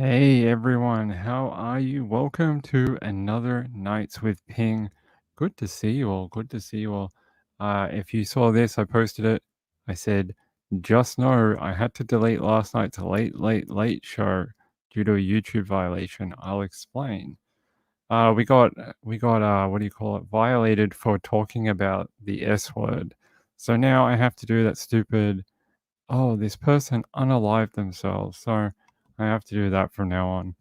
Hey everyone, how are you? Welcome to another Nights with Ping. Good to see you all. Good to see you all. If you saw this, I posted it. I said, just know I had to delete last night's late show due to a YouTube violation. I'll explain. We got what do you call it? Violated for talking about the S word. So now I have to do that stupid. Oh, this person unalived themselves. So I have to do that from now on.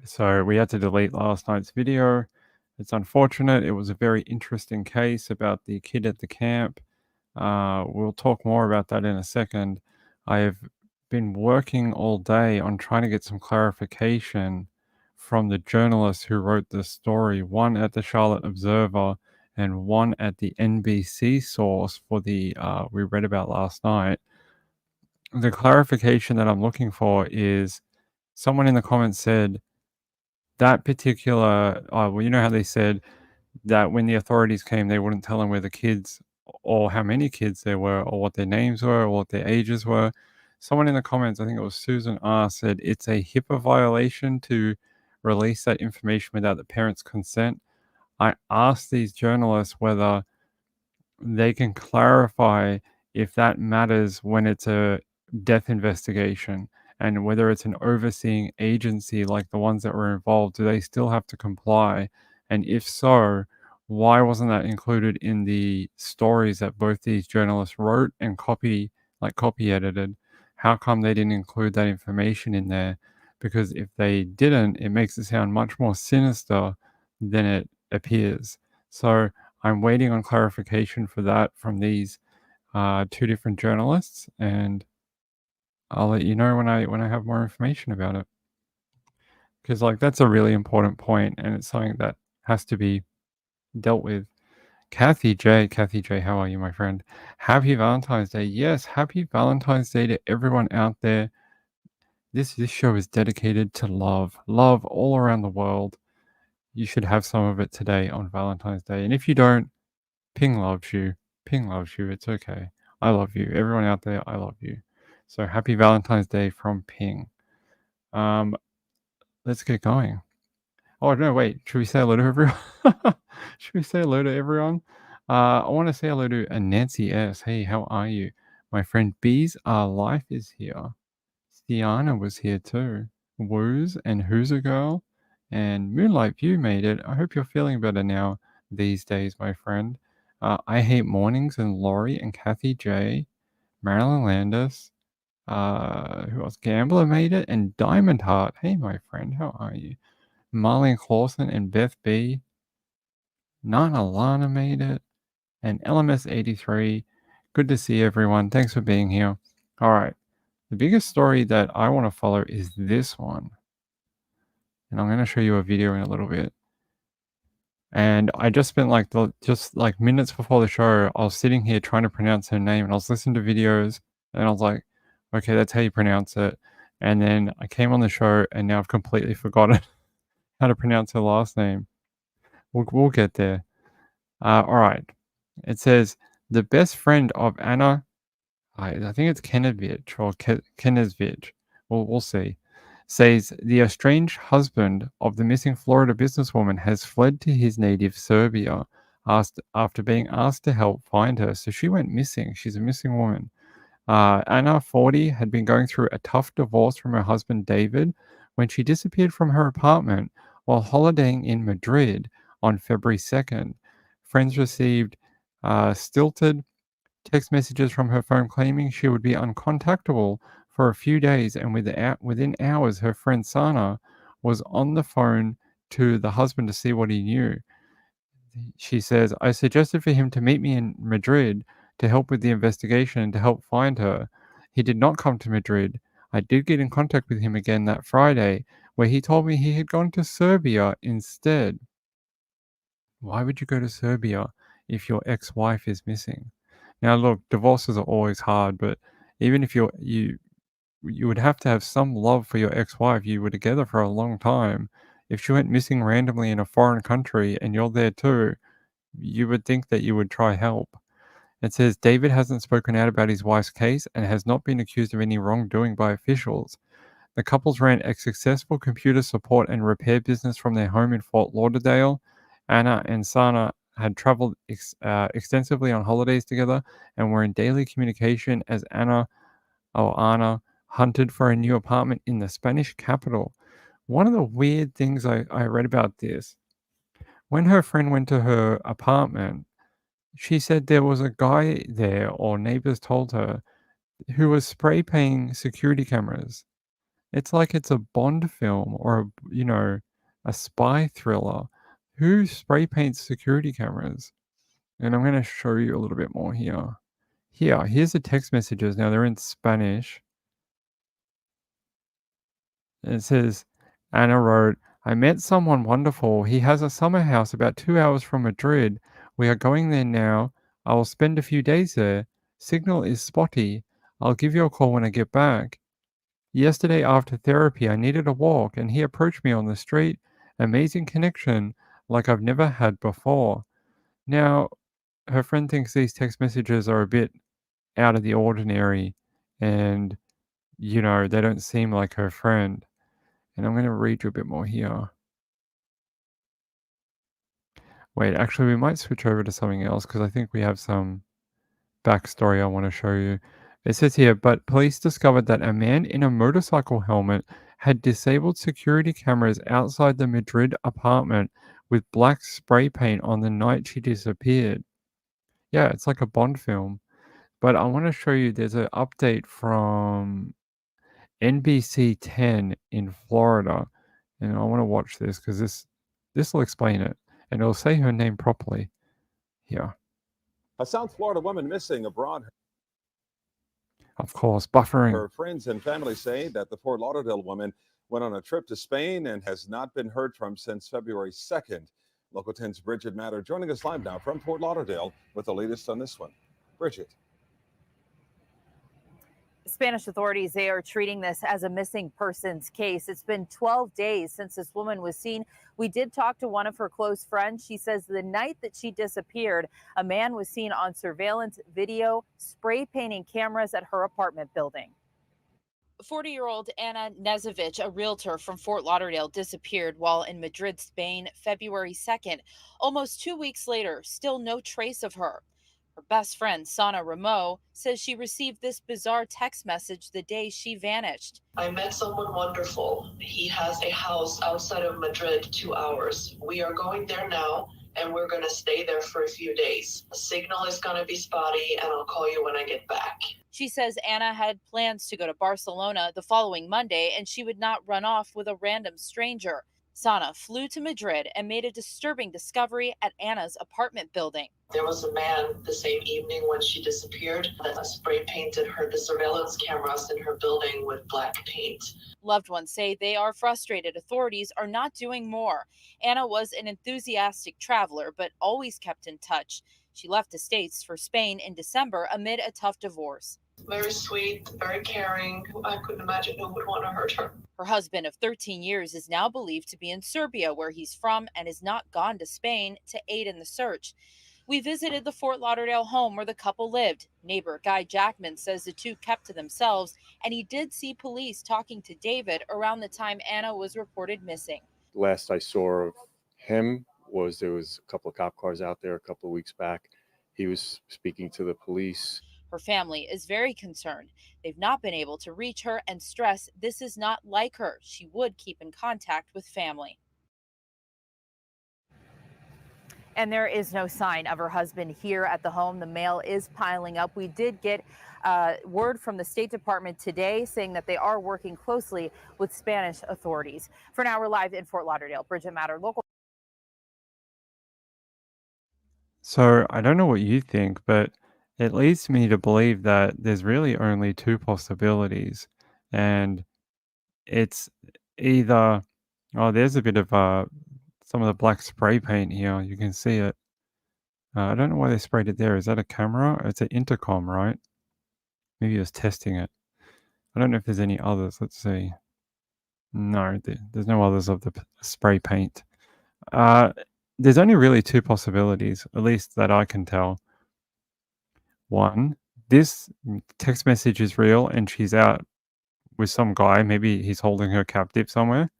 So we had to delete last night's video. It's unfortunate. It was a very interesting case about the kid at the camp. We'll talk more about that in a second. I've been working all day on trying to get some clarification from the journalists who wrote the story, one at the Charlotte Observer and one at the NBC source for the we read about last night. The clarification that I'm looking for is someone in the comments said that particular, well, you know how they said that when the authorities came, they wouldn't tell them where the kids or how many kids there were or what their names were or what their ages were. Someone in the comments, I think it was Susan R, said it's a HIPAA violation to release that information without the parents' consent. I asked these journalists whether they can clarify if that matters when it's a death investigation and whether it's an overseeing agency like the ones that were involved, do they still have to comply? And if so, why wasn't that included in the stories that both these journalists wrote and copy edited? How come they didn't include that information in there? Because if they didn't, it makes it sound much more sinister than it appears. So I'm waiting on clarification for that from these two different journalists, and I'll let you know when I have more information about it. Because like that's a really important point, and it's something that has to be dealt with. Kathy J, how are you, my friend? Happy Valentine's Day. Yes, happy Valentine's Day to everyone out there. This show is dedicated to love all around the world. You should have some of it today on Valentine's Day, and if you don't, Ping loves you. Ping loves you. It's okay. I love you. Everyone out there, I love you. So happy Valentine's Day from Ping. Um, let's get going. Oh no, wait. Should we say hello to everyone? Should we say hello to everyone? I want to say hello to Nancy S. Hey, how are you? My friend Bees Our Life is here. Stiana was here too. Woos and Who's a Girl and Moonlight View made it. I hope you're feeling better now these days, my friend. I Hate Mornings and Laurie and Kathy J, Marilyn Landis. Who else? Gambler made it and Diamond Heart. Hey, my friend, how are you? Marlene Clausen and Beth B. Nana Lana made it and LMS83. Good to see everyone. Thanks for being here. All right. The biggest story that I want to follow is this one. And I'm going to show you a video in a little bit. And I just spent like minutes before the show, I was sitting here trying to pronounce her name and I was listening to videos and I was like, okay, that's how you pronounce it. And then I came on the show and now I've completely forgotten how to pronounce her last name. We'll get there. All right. It says the best friend of Anna, I think it's Knezevich or Knezevich. We'll see. Says the estranged husband of the missing Florida businesswoman has fled to his native Serbia after being asked to help find her. So she went missing. She's a missing woman. Anna, 40, had been going through a tough divorce from her husband David when she disappeared from her apartment while holidaying in Madrid on February 2nd. Friends received stilted text messages from her phone claiming she would be uncontactable for a few days, and within hours, her friend Sana was on the phone to the husband to see what he knew. She says, I suggested for him to meet me in Madrid to help with the investigation and to help find her. He did not come to Madrid. I did get in contact with him again that Friday, where he told me he had gone to Serbia instead. Why would you go to Serbia if your ex-wife is missing? Now, look, divorces are always hard, but even if you would have to have some love for your ex-wife. You were together for a long time. If she went missing randomly in a foreign country and you're there too, you would think that you would try help. It says David hasn't spoken out about his wife's case and has not been accused of any wrongdoing by officials. The couples ran a successful computer support and repair business from their home in Fort Lauderdale. Anna and Sana had traveled extensively on holidays together and were in daily communication as Anna hunted for a new apartment in the Spanish capital. One of the weird things I read about this, when her friend went to her apartment, she said there was a guy there, or neighbors told her, who was spray painting security cameras. It's like it's a Bond film or a spy thriller. Who spray paints security cameras? And I'm gonna show you a little bit more here. Here's the text messages. Now they're in Spanish. It says, Anna wrote, I met someone wonderful. He has a summer house about 2 hours from Madrid. We are going there now. I will spend a few days there. Signal is spotty. I'll give you a call when I get back. Yesterday after therapy, I needed a walk and he approached me on the street. Amazing connection like I've never had before. Now, her friend thinks these text messages are a bit out of the ordinary and, they don't seem like her friend. And I'm going to read you a bit more here. Wait, actually, we might switch over to something else because I think we have some backstory I want to show you. It says here, but police discovered that a man in a motorcycle helmet had disabled security cameras outside the Madrid apartment with black spray paint on the night she disappeared. Yeah, it's like a Bond film. But I want to show you there's an update from NBC 10 in Florida. And I want to watch this because this will explain it. And it'll say her name properly. Here. A South Florida woman missing abroad. Of course, buffering. Her friends and family say that the Fort Lauderdale woman went on a trip to Spain and has not been heard from since February 2nd. Local 10's Bridget Matter joining us live now from Fort Lauderdale with the latest on this one. Bridget. Spanish authorities, they are treating this as a missing persons case. It's been 12 days since this woman was seen. We did talk to one of her close friends. She says the night that she disappeared, a man was seen on surveillance video spray painting cameras at her apartment building. 40-year-old Anna Knezevich, a realtor from Fort Lauderdale, disappeared while in Madrid, Spain, February 2nd. Almost 2 weeks later, still no trace of her. Her best friend, Sana Ramo, says she received this bizarre text message the day she vanished. I met someone wonderful. He has a house outside of Madrid, 2 hours. We are going there now, and we're going to stay there for a few days. The signal is going to be spotty, and I'll call you when I get back. She says Anna had plans to go to Barcelona the following Monday, and she would not run off with a random stranger. Sana flew to Madrid and made a disturbing discovery at Anna's apartment building. There was a man the same evening when she disappeared that spray painted the surveillance cameras in her building with black paint. Loved ones say they are frustrated authorities are not doing more. Anna was an enthusiastic traveler, but always kept in touch. She left the States for Spain in December amid a tough divorce. Very sweet, very caring. I couldn't imagine who would want to hurt her. Her husband of 13 years is now believed to be in Serbia, where he's from, and has not gone to Spain to aid in the search. We visited the Fort Lauderdale home where the couple lived. Neighbor Guy Jackman says the two kept to themselves, and he did see police talking to David around the time Anna was reported missing. Last I saw of him there was a couple of cop cars out there a couple of weeks back. He was speaking to the police. Her family is very concerned. They've not been able to reach her and stress this is not like her. She would keep in contact with family. And there is no sign of her husband here at the home. The mail is piling up. We did get word from the State Department today saying that they are working closely with Spanish authorities. For now, we're live in Fort Lauderdale. Bridget Matter, local. So I don't know what you think, but it leads me to believe that there's really only two possibilities. And it's either, there's a bit of some of the black spray paint here. You can see it. I don't know why they sprayed it there. Is that a camera? It's an intercom, right? Maybe it was testing it. I don't know if there's any others. Let's see. No, there's no others of the spray paint. There's only really two possibilities, at least that I can tell. One, this text message is real and she's out with some guy. Maybe he's holding her captive somewhere.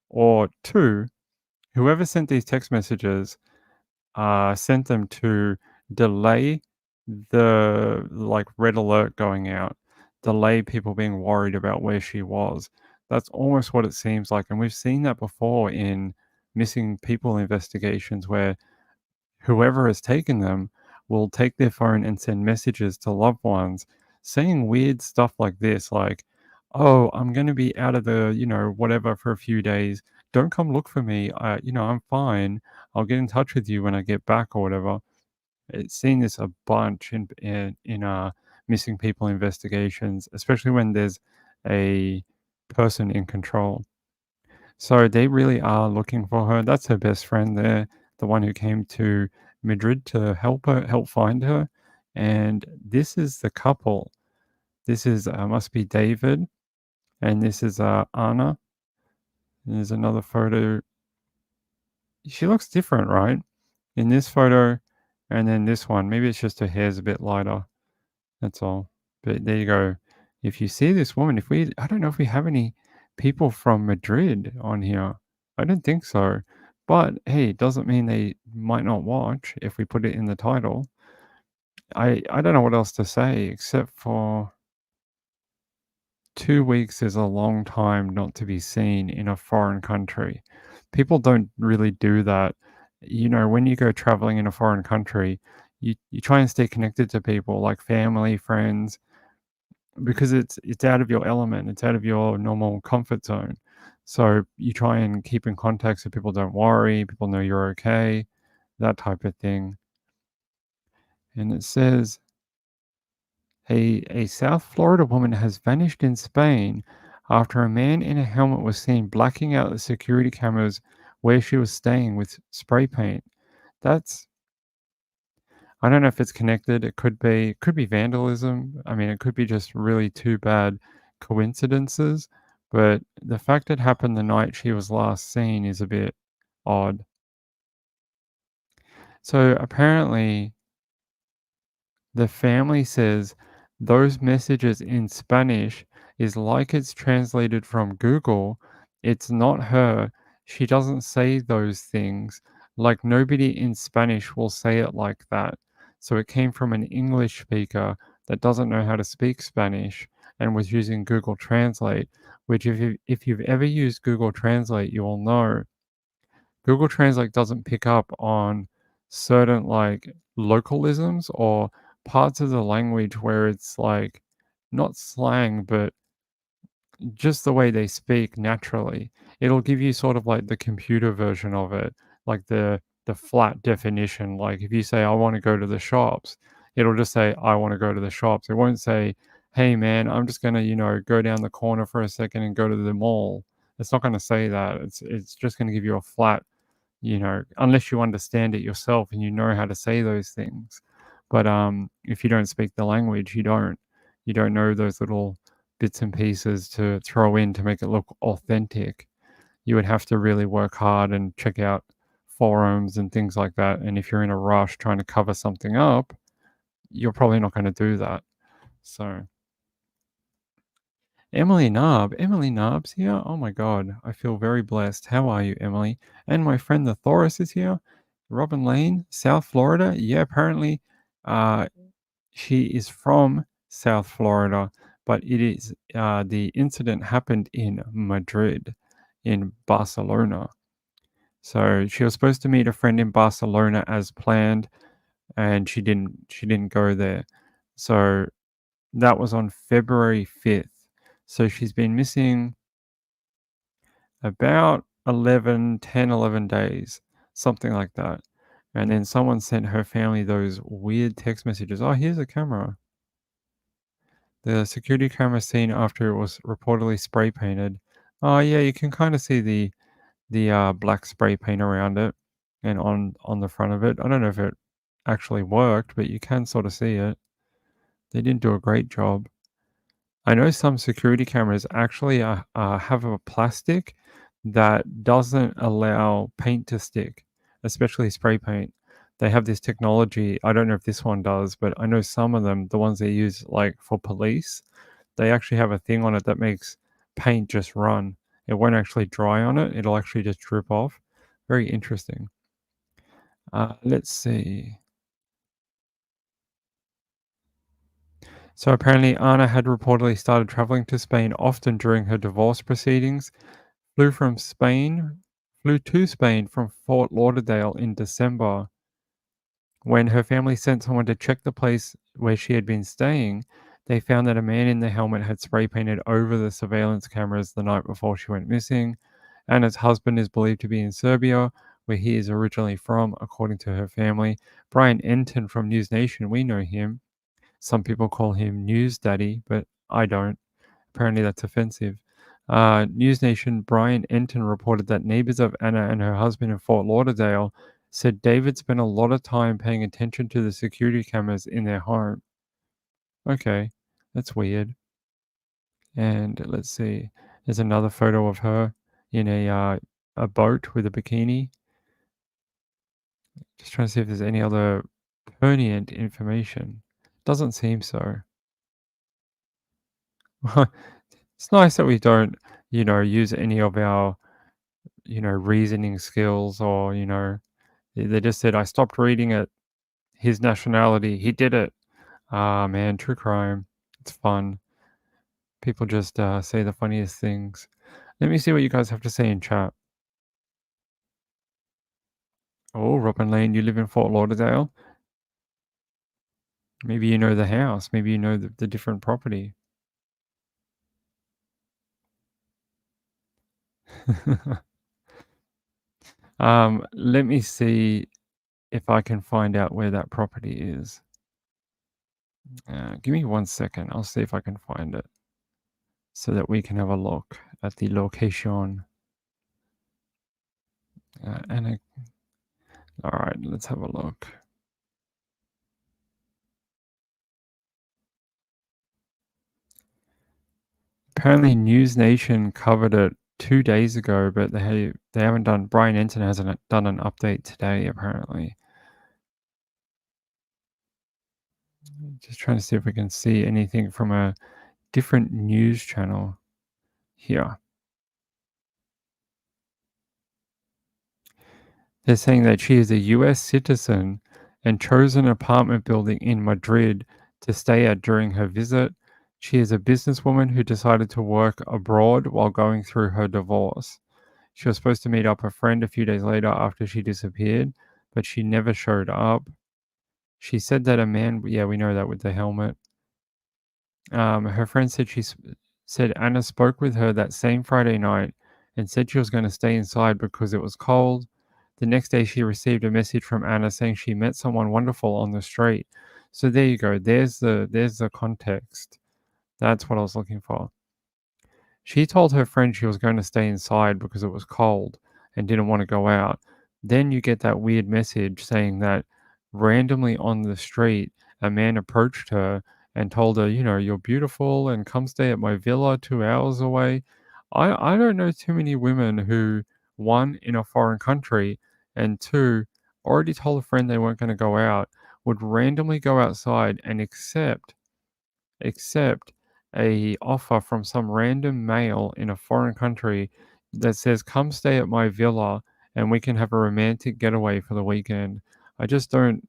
Or 2, whoever sent these text messages sent them to delay the red alert going out, delay people being worried about where she was. That's almost what it seems like. And we've seen that before in missing people investigations where whoever has taken them will take their phone and send messages to loved ones saying weird stuff like this, like, oh, I'm going to be out of the, whatever for a few days. Don't come look for me. I'm fine. I'll get in touch with you when I get back or whatever. It's seen this a bunch in missing people investigations, especially when there's a person in control. So they really are looking for her. That's her best friend there, the one who came to Madrid to help find her. And this is the couple. This is must be David, and this is Anna. And there's another photo. She looks different, right? In this photo, and then this one. Maybe it's just her hair's a bit lighter. That's all. But there you go. If you see this woman, I don't know if we have any people from Madrid on here. I don't think so. But hey, it doesn't mean they might not watch if we put it in the title. I don't know what else to say except for 2 weeks is a long time not to be seen in a foreign country. People don't really do that. When you go traveling in a foreign country, you try and stay connected to people like family, friends, because it's out of your element, it's out of your normal comfort zone. So you try and keep in contact so people don't worry, people know you're okay, that type of thing. And it says a South Florida woman has vanished in Spain after a man in a helmet was seen blacking out the security cameras where she was staying with spray paint. I don't know if it's connected. It could be vandalism. I mean, it could be just really too bad coincidences. But the fact it happened the night she was last seen is a bit odd. So apparently, the family says those messages in Spanish is like it's translated from Google. It's not her. She doesn't say those things. Like nobody in Spanish will say it like that. So it came from an English speaker that doesn't know how to speak Spanish and was using Google Translate, which if you've ever used Google Translate, you will know Google Translate doesn't pick up on certain localisms or parts of the language where it's not slang, but just the way they speak naturally. It'll give you sort of like the computer version of it, like the flat definition. Like if you say I want to go to the shops, it'll just say I want to go to the shops. It won't say, hey man, I'm just gonna, go down the corner for a second and go to the mall. It's not gonna say that. It's just gonna give you a flat, unless you understand it yourself and you know how to say those things. But if you don't speak the language, you don't know those little bits and pieces to throw in to make it look authentic. You would have to really work hard and check out forums and things like that. And if you're in a rush trying to cover something up, you're probably not going to do that. So Emily Narb's here. Oh my God, I feel very blessed. How are you, Emily? And my friend the Thoris is here. Robin Lane, South Florida. Yeah, apparently she is from South Florida, but the incident happened in Madrid, in Barcelona. So she was supposed to meet a friend in Barcelona as planned, and she didn't go there. So that was on February 5th. So she's been missing about 11 days, something like that. And then someone sent her family those weird text messages. Oh, here's a camera. The security camera seen after it was reportedly spray painted. Oh yeah, you can kind of see the black spray paint around it and on the front of it. I don't know if it actually worked, but you can sort of see it. They didn't do a great job. I know some security cameras actually have a plastic that doesn't allow paint to stick, especially spray paint. They have this technology. I don't know if this one does, but I know some of them, the ones they use for police, they actually have a thing on it that makes paint just run. It won't actually dry on it. It'll actually just drip off. Very interesting. Let's see. So apparently Anna had reportedly started traveling to Spain often during her divorce proceedings, flew to Spain from Fort Lauderdale in December. When her family sent someone to check the place where she had been staying, they found that a man in the helmet had spray painted over the surveillance cameras the night before she went missing. Anna's husband is believed to be in Serbia, where he is originally from, according to her family. Brian Enton from News Nation, we know him. Some people call him News Daddy, but I don't. Apparently that's offensive. News Nation Brian Enton reported that neighbors of Anna and her husband in Fort Lauderdale said David spent a lot of time paying attention to the security cameras in their home. Okay, that's weird. And let's see, there's another photo of her in a boat with a bikini. Just trying to see if there's any other pertinent information. Doesn't seem so. It's nice that we don't, use any of our, reasoning skills or, they just said, I stopped reading it. His nationality, he did it. Ah, man, true crime. It's fun. People just say the funniest things. Let me see what you guys have to say in chat. Oh, Robin Lane, you live in Fort Lauderdale? Maybe you know the house. Maybe you know the different property. Let me see if I can find out where that property is. Give me 1 second. I'll see if I can find it so that we can have a look at the location. All right, let's have a look. Apparently, News Nation covered it 2 days ago, but they haven't done. Brian Enton hasn't done an update today, apparently. Just trying to see if we can see anything from a different news channel here. They're saying that she is a US citizen and chose an apartment building in Madrid to stay at during her visit. She is a businesswoman who decided to work abroad while going through her divorce. She was supposed to meet up a friend a few days later after she disappeared, but she never showed up. She said that a man, yeah, we know that with the helmet. Her friend said Anna spoke with her that same Friday night and said she was going to stay inside because it was cold. The next day, she received a message from Anna saying she met someone wonderful on the street. So there you go. There's the context. That's what I was looking for. She told her friend she was going to stay inside because it was cold and didn't want to go out. Then you get that weird message saying that randomly on the street, a man approached her and told her, you're beautiful and come stay at my villa 2 hours away. I don't know too many women who, one, in a foreign country, and two, already told a friend they weren't going to go out, would randomly go outside and accept a offer from some random male in a foreign country that says, come stay at my villa and we can have a romantic getaway for the weekend. I just don't,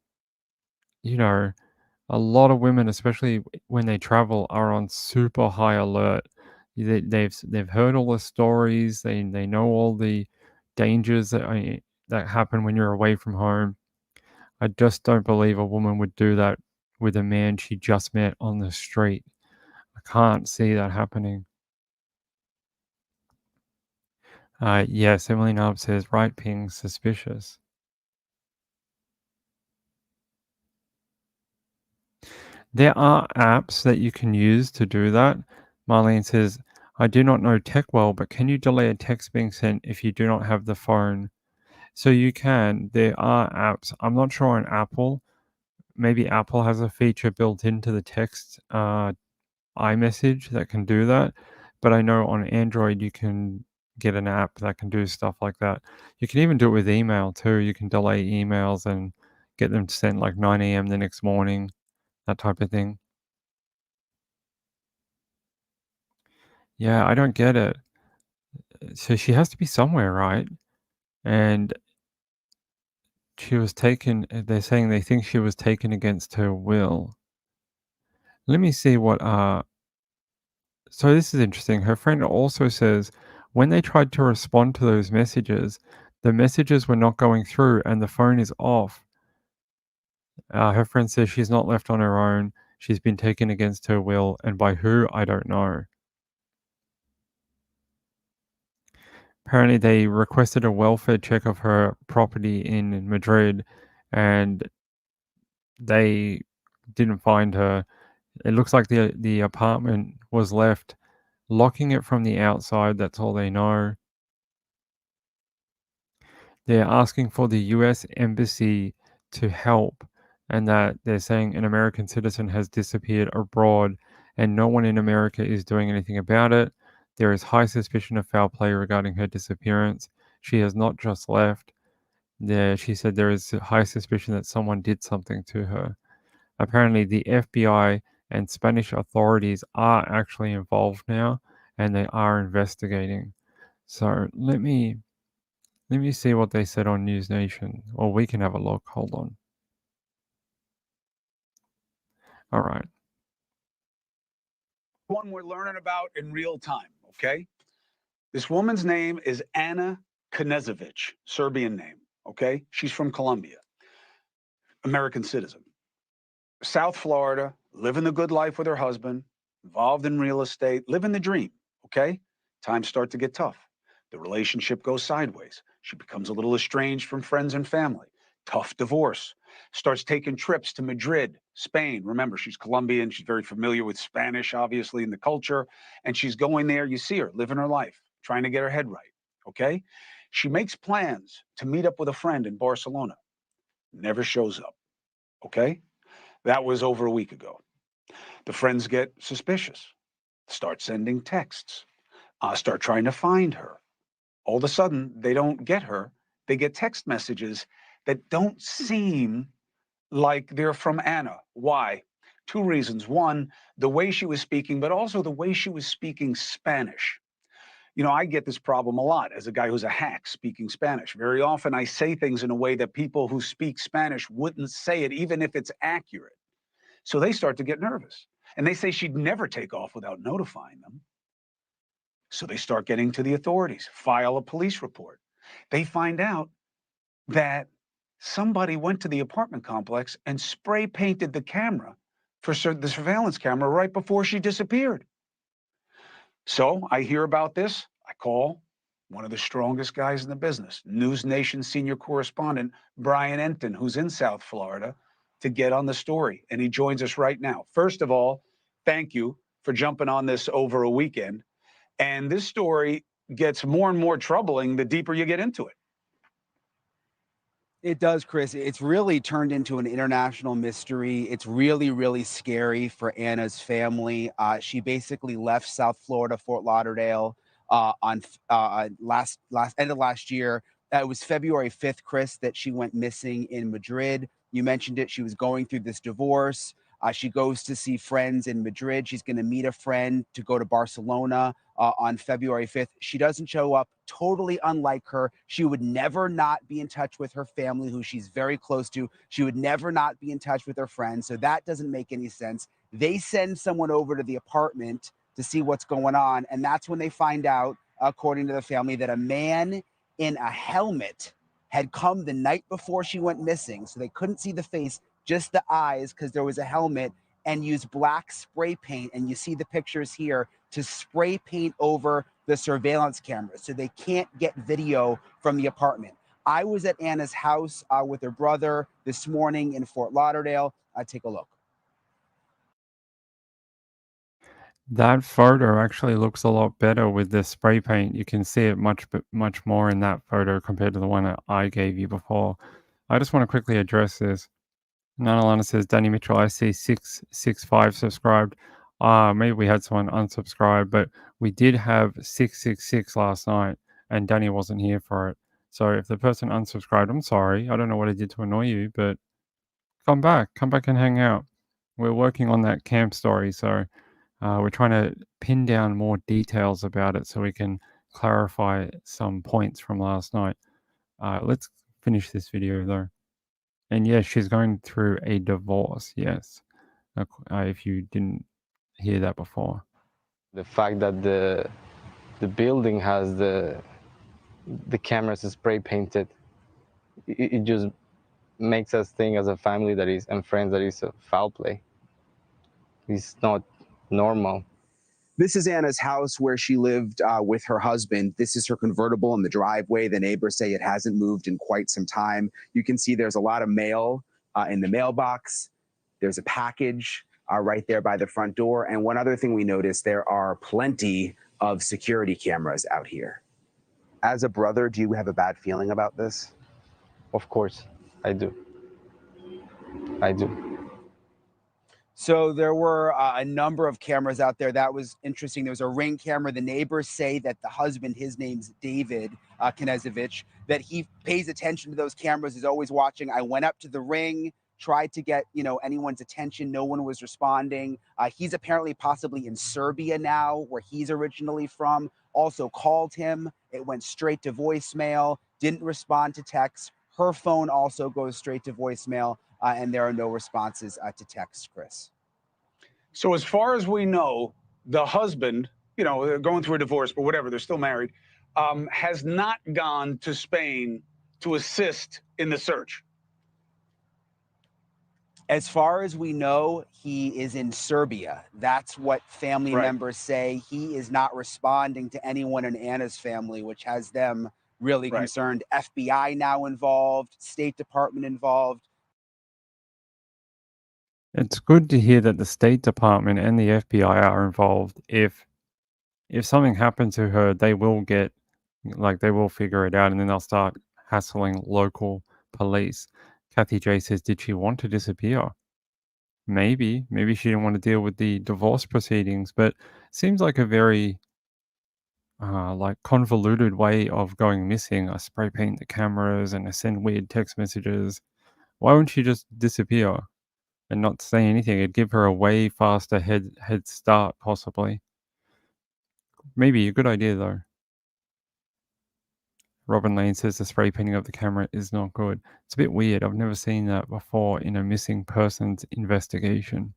a lot of women, especially when they travel, are on super high alert. They've heard all the stories. They know all the dangers that happen when you're away from home. I just don't believe a woman would do that with a man she just met on the street. I can't see that happening. Yes, Emily Nob says, right ping, suspicious. There are apps that you can use to do that. Marlene says, I do not know tech well, but can you delay a text being sent if you do not have the phone? So you can. There are apps. I'm not sure on Apple. Maybe Apple has a feature built into the text iMessage that can do that. But I know on Android you can get an app that can do stuff like that. You can even do it with email too. You can delay emails and get them sent like 9 a.m. the next morning, that type of thing. Yeah, I don't get it. So she has to be somewhere, right? And she was taken, they're saying they think she was taken against her will. Let me see what, so this is interesting. Her friend also says when they tried to respond to those messages, the messages were not going through and the phone is off. Her friend says she's not left on her own. She's been taken against her will, and by who, I don't know. Apparently, they requested a welfare check of her property in Madrid, and they didn't find her. It looks like the apartment was left, locking it from the outside. That's all they know. They're asking for the US Embassy to help, and that they're saying an American citizen has disappeared abroad and no one in America is doing anything about it. There is high suspicion of foul play regarding her disappearance. She has not just left. She said there is a high suspicion that someone did something to her. Apparently, the FBI and Spanish authorities are actually involved now and they are investigating. So let me see what they said on News Nation. Or we can have a look. Hold on. All right. One we're learning about in real time, okay? This woman's name is Anna Knezevich, Serbian name, okay? She's from Colombia, American citizen. South Florida, living the good life with her husband, involved in real estate, living the dream, okay? Times start to get tough. The relationship goes sideways. She becomes a little estranged from friends and family. Tough divorce. Starts taking trips to Madrid, Spain. Remember, she's Colombian. She's very familiar with Spanish, obviously, in the culture. And she's going there. You see her living her life, trying to get her head right, okay? She makes plans to meet up with a friend in Barcelona. Never shows up, okay? That was over a week ago. The friends get suspicious, start sending texts, start trying to find her. All of a sudden, they don't get her. They get text messages that don't seem like they're from Anna. Why? Two reasons. One, the way she was speaking, but also the way she was speaking Spanish. You know, I get this problem a lot as a guy who's a hack speaking Spanish. Very often I say things in a way that people who speak Spanish wouldn't say it, even if it's accurate. So they start to get nervous. And they say she'd never take off without notifying them. So they start getting to the authorities, file a police report. They find out that somebody went to the apartment complex and spray painted the camera for the surveillance camera right before she disappeared. So I hear about this. I call one of the strongest guys in the business, News Nation senior correspondent Brian Enton, who's in South Florida, to get on the story. And he joins us right now. First of all, thank you for jumping on this over a weekend. And this story gets more and more troubling the deeper you get into it. It does, Chris. It's really turned into an international mystery. It's really, really scary for Anna's family. She basically left South Florida, Fort Lauderdale, on last end of last year. It was February 5th, Chris, that she went missing in Madrid. You mentioned it. She was going through this divorce. She goes to see friends in Madrid. She's going to meet a friend to go to Barcelona on February 5th. She doesn't show up, totally unlike her. She would never not be in touch with her family, who she's very close to. She would never not be in touch with her friends. So that doesn't make any sense. They send someone over to the apartment to see what's going on. And that's when they find out, according to the family, that a man in a helmet had come the night before she went missing. So they couldn't see the face, just the eyes, because there was a helmet, and used black spray paint. And you see the pictures here to spray paint over the surveillance cameras so they can't get video from the apartment. I was at Anna's house with her brother this morning in Fort Lauderdale. Take a look. That photo actually looks a lot better with the spray paint. You can see it much more in that photo compared to the one that I gave you before. I just want to quickly address this. Nanalana says, Danny Mitchell, I see 665 subscribed. Maybe we had someone unsubscribe, but we did have 666 last night, and Danny wasn't here for it. So if the person unsubscribed, I'm sorry. I don't know what I did to annoy you, but come back and hang out. We're working on that camp story, so We're trying to pin down more details about it so we can clarify some points from last night. Let's finish this video though. And yes, she's going through a divorce. Yes, if you didn't hear that before. The fact that the building has the cameras spray painted, it just makes us think as a family that is and friends that is a foul play. It's not normal. This is Anna's house where she lived with her husband. This is her convertible in the driveway. The neighbors say it hasn't moved in quite some time. You can see there's a lot of mail in the mailbox. There's a package right there by the front door. And one other thing we noticed, there are plenty of security cameras out here. As a brother, do you have a bad feeling about this? Of course, I do. I do. So there were a number of cameras out there. That was interesting. There was a Ring camera. The neighbors say that the husband, his name's David Knezevich, that he pays attention to those cameras, is always watching. I went up to the Ring, tried to get anyone's attention. No one was responding. He's apparently possibly in Serbia now, where he's originally from. Also called him. It went straight to voicemail. Didn't respond to texts. Her phone also goes straight to voicemail. And there are no responses to text, Chris. So as far as we know, the husband, they're going through a divorce, but whatever, they're still married, has not gone to Spain to assist in the search. As far as we know, he is in Serbia. That's what family members say. He is not responding to anyone in Anna's family, which has them really concerned. FBI now involved, State Department involved. It's good to hear that the State Department and the FBI are involved. If something happened to her, they will they will figure it out, and then they'll start hassling local police. Kathy J says, did she want to disappear? Maybe she didn't want to deal with the divorce proceedings, but seems like a very convoluted way of going missing. I spray paint the cameras and I send weird text messages. Why wouldn't she just disappear and not say anything? It'd give her a way faster head start, possibly. Maybe a good idea though. Robin Lane says the spray painting of the camera is not good. It's a bit weird. I've never seen that before in a missing persons investigation.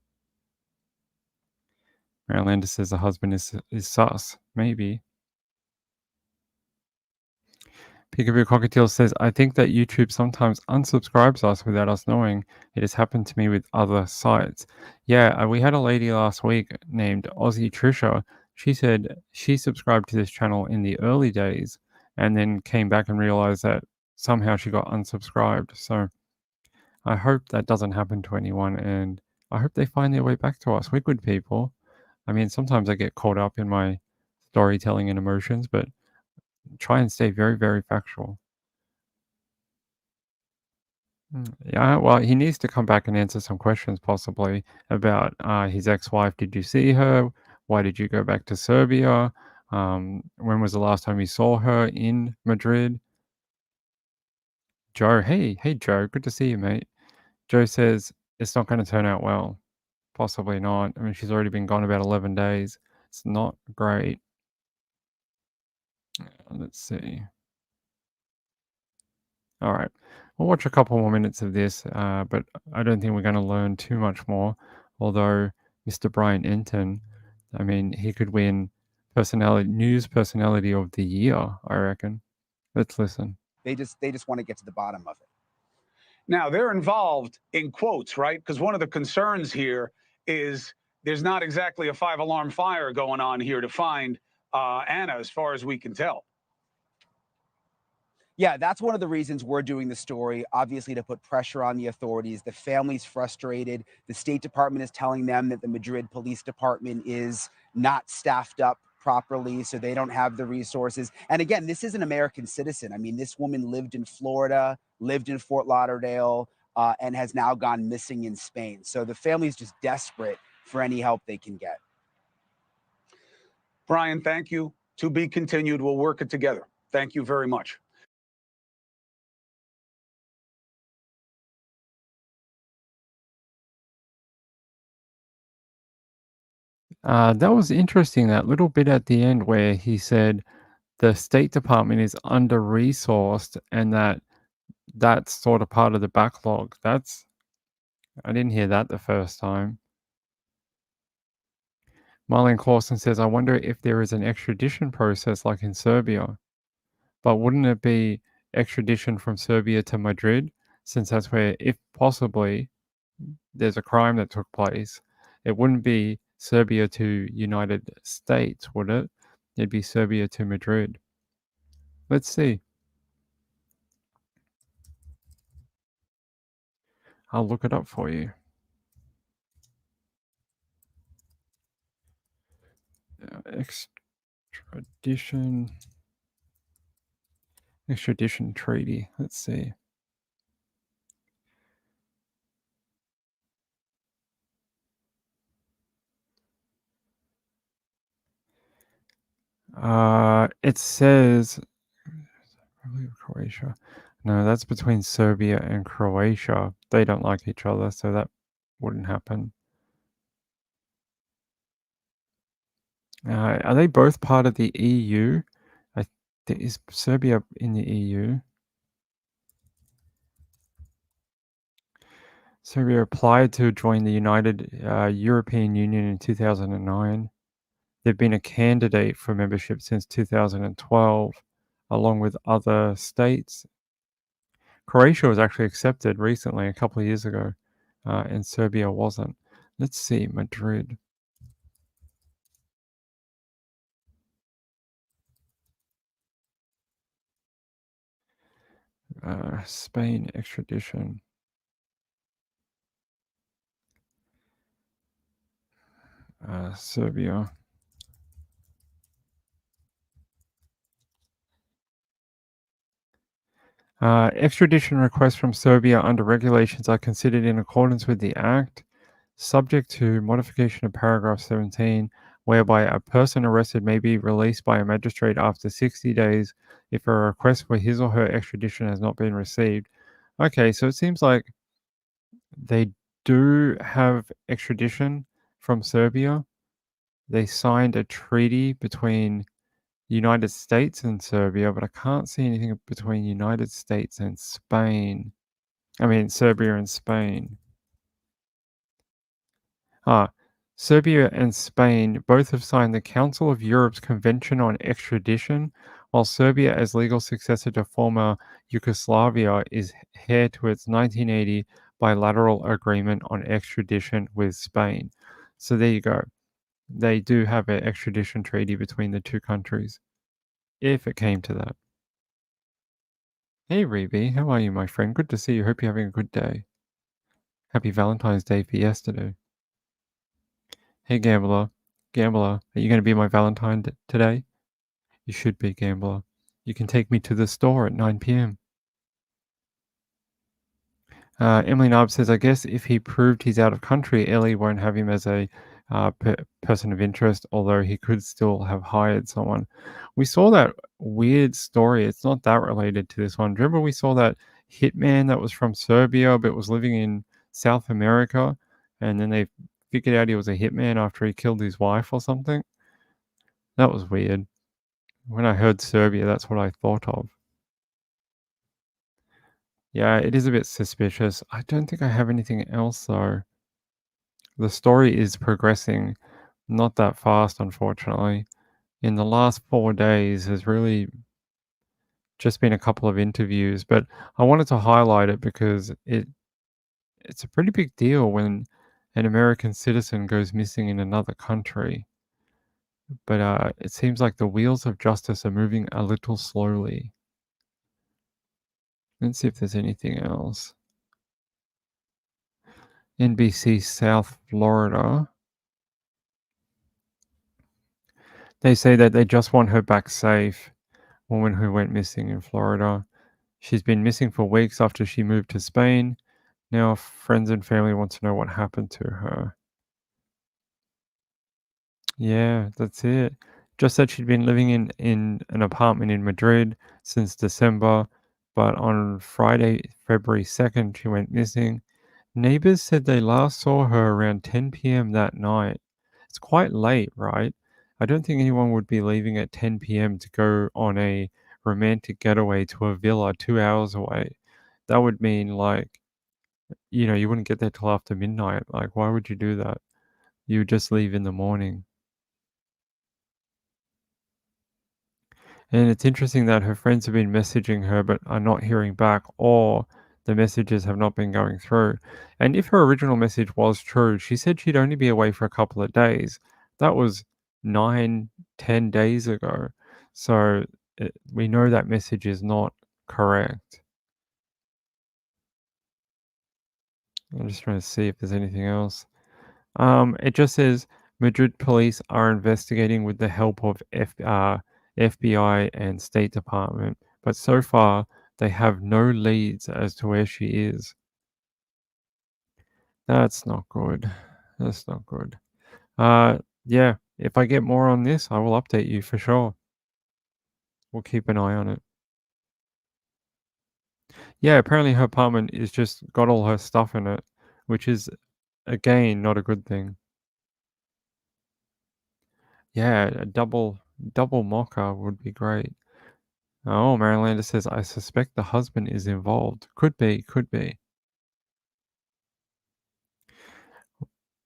Marilander says the husband is sus. Maybe. Peekaboo Cockatiel says, I think that YouTube sometimes unsubscribes us without us knowing. It has happened to me with other sites. Yeah, we had a lady last week named Aussie Trisha. She said she subscribed to this channel in the early days and then came back and realized that somehow she got unsubscribed. So I hope that doesn't happen to anyone, and I hope they find their way back to us. We're good people. I mean, sometimes I get caught up in my storytelling and emotions, but try and stay very, very factual. Yeah, well, he needs to come back and answer some questions possibly about his ex-wife. Did you see her? Why did you go back to Serbia? When was the last time you saw her in Madrid? Joe, hey Joe, good to see you, mate. Joe says it's not going to turn out well. Possibly not. I mean, she's already been gone about 11 days. It's not great. Let's see. All right. We'll watch a couple more minutes of this, but I don't think we're going to learn too much more. Although Mr. Brian Enton, I mean, he could win news personality of the year, I reckon. Let's listen. They just want to get to the bottom of it. Now, they're involved in quotes, right? Because one of the concerns here is there's not exactly a 5-alarm fire going on here to find Anna, as far as we can tell. Yeah, that's one of the reasons we're doing the story, obviously to put pressure on the authorities. The family's frustrated. The State Department is telling them that the Madrid Police Department is not staffed up properly, so they don't have the resources. And again, this is an American citizen. I mean, this woman lived in Florida, lived in Fort Lauderdale, and has now gone missing in Spain. So the family's just desperate for any help they can get. Brian, thank you. To be continued. We'll work it together. Thank you very much. That was interesting, that little bit at the end where he said the State Department is under-resourced and that's sort of part of the backlog. I didn't hear that the first time. Marlene Clausen says, I wonder if there is an extradition process like in Serbia. But wouldn't it be extradition from Serbia to Madrid, since that's where, if possibly, there's a crime that took place? It wouldn't be Serbia to United States, would it? It'd be Serbia to Madrid. Let's see. I'll look it up for you. Extradition treaty. Let's see. It says Croatia. No, that's between Serbia and Croatia. They don't like each other, so that wouldn't happen. Are they both part of the EU? Is Serbia in the EU? Serbia applied to join the United European Union in 2009. They've been a candidate for membership since 2012, along with other states. Croatia was actually accepted recently, a couple of years ago, and Serbia wasn't. Let's see, Madrid. Spain extradition. Serbia. Extradition requests from Serbia under regulations are considered in accordance with the Act, subject to modification of paragraph 17, whereby a person arrested may be released by a magistrate after 60 days if a request for his or her extradition has not been received. Okay, so it seems like they do have extradition from Serbia. They signed a treaty between the United States and Serbia, but I can't see anything between United States and Spain. I mean, Serbia and Spain. Serbia and Spain both have signed the Council of Europe's Convention on Extradition, while Serbia, as legal successor to former Yugoslavia, is heir to its 1980 bilateral agreement on extradition with Spain. So there you go. They do have an extradition treaty between the two countries, if it came to that. Hey, Reby, how are you, my friend? Good to see you. Hope you're having a good day. Happy Valentine's Day for yesterday. Hey, Gambler. Gambler, are you going to be my Valentine today? You should be, Gambler. You can take me to the store at 9 p.m. Emily Narb says, I guess if he proved he's out of country, Ellie won't have him as a person of interest, although he could still have hired someone. We saw that weird story. It's not that related to this one. Remember we saw that hitman that was from Serbia but was living in South America, and then they figured out he was a hitman after he killed his wife or something? That was weird. When I heard Serbia, that's what I thought of. Yeah, it is a bit suspicious. I don't think I have anything else, though. The story is progressing not that fast, unfortunately. In the last 4 days, there's really just been a couple of interviews, but I wanted to highlight it because it's a pretty big deal when an American citizen goes missing in another country. But it seems like the wheels of justice are moving a little slowly. Let's see if there's anything else. NBC South Florida. They say that they just want her back safe. Woman who went missing in Florida. She's been missing for weeks after she moved to Spain. Now friends and family want to know what happened to her. Yeah, that's it. Just said she'd been living in an apartment in Madrid since December, but on Friday, February 2nd, she went missing. Neighbors said they last saw her around 10 p.m. that night. It's quite late, right? I don't think anyone would be leaving at 10 p.m. to go on a romantic getaway to a villa 2 hours away. That would mean, like, you wouldn't get there till after midnight. Like, why would you do that? You would just leave in the morning. And it's interesting that her friends have been messaging her but are not hearing back, or the messages have not been going through. And if her original message was true, she said she'd only be away for a couple of days. That was 9, 10 days ago. So we know that message is not correct. I'm just trying to see if there's anything else. It just says Madrid police are investigating with the help of FBI and State Department, but so far they have no leads as to where she is. That's not good. That's not good. Yeah, if I get more on this, I will update you for sure. We'll keep an eye on it. Yeah, apparently her apartment is just got all her stuff in it, which is, again, not a good thing. Yeah, a double mocha would be great. Oh, Marylander says, I suspect the husband is involved. Could be, could be.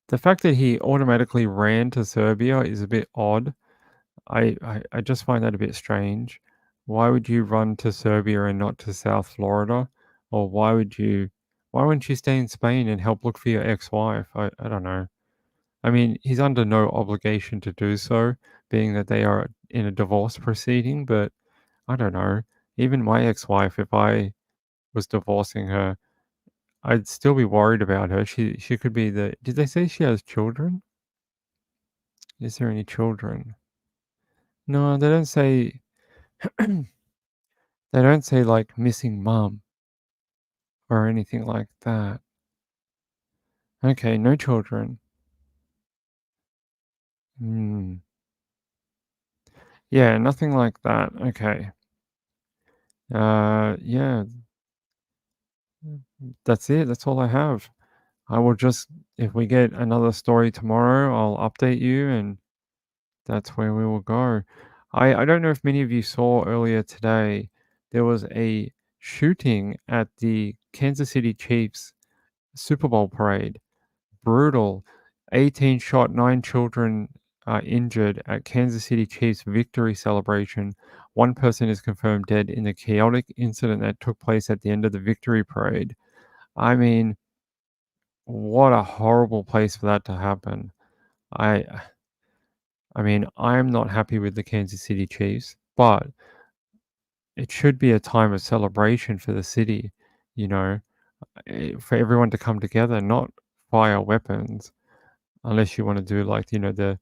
The fact that he automatically ran to Serbia is a bit odd. I just find that a bit strange. Why would you run to Serbia and not to South Florida? Or why wouldn't you stay in Spain and help look for your ex-wife? I don't know. I mean, he's under no obligation to do so, being that they are in a divorce proceeding, but I don't know. Even my ex-wife, if I was divorcing her, I'd still be worried about her. She could be the... Did they say she has children? Is there any children? No, they don't say... They don't say, like, missing mum or anything like that. Okay, no children. Yeah, nothing like that. Okay. Yeah. That's it. That's all I have. I will just... If we get another story tomorrow, I'll update you, and that's where we will go. I don't know if many of you saw earlier today, there was a shooting at the Kansas City Chiefs Super Bowl parade. Brutal. 18 shot, 9 children injured at Kansas City Chiefs victory celebration. One person is confirmed dead in the chaotic incident that took place at the end of the victory parade. I mean, what a horrible place for that to happen. I mean, I'm not happy with the Kansas City Chiefs, but it should be a time of celebration for the city, for everyone to come together, not fire weapons, unless you want to do like, the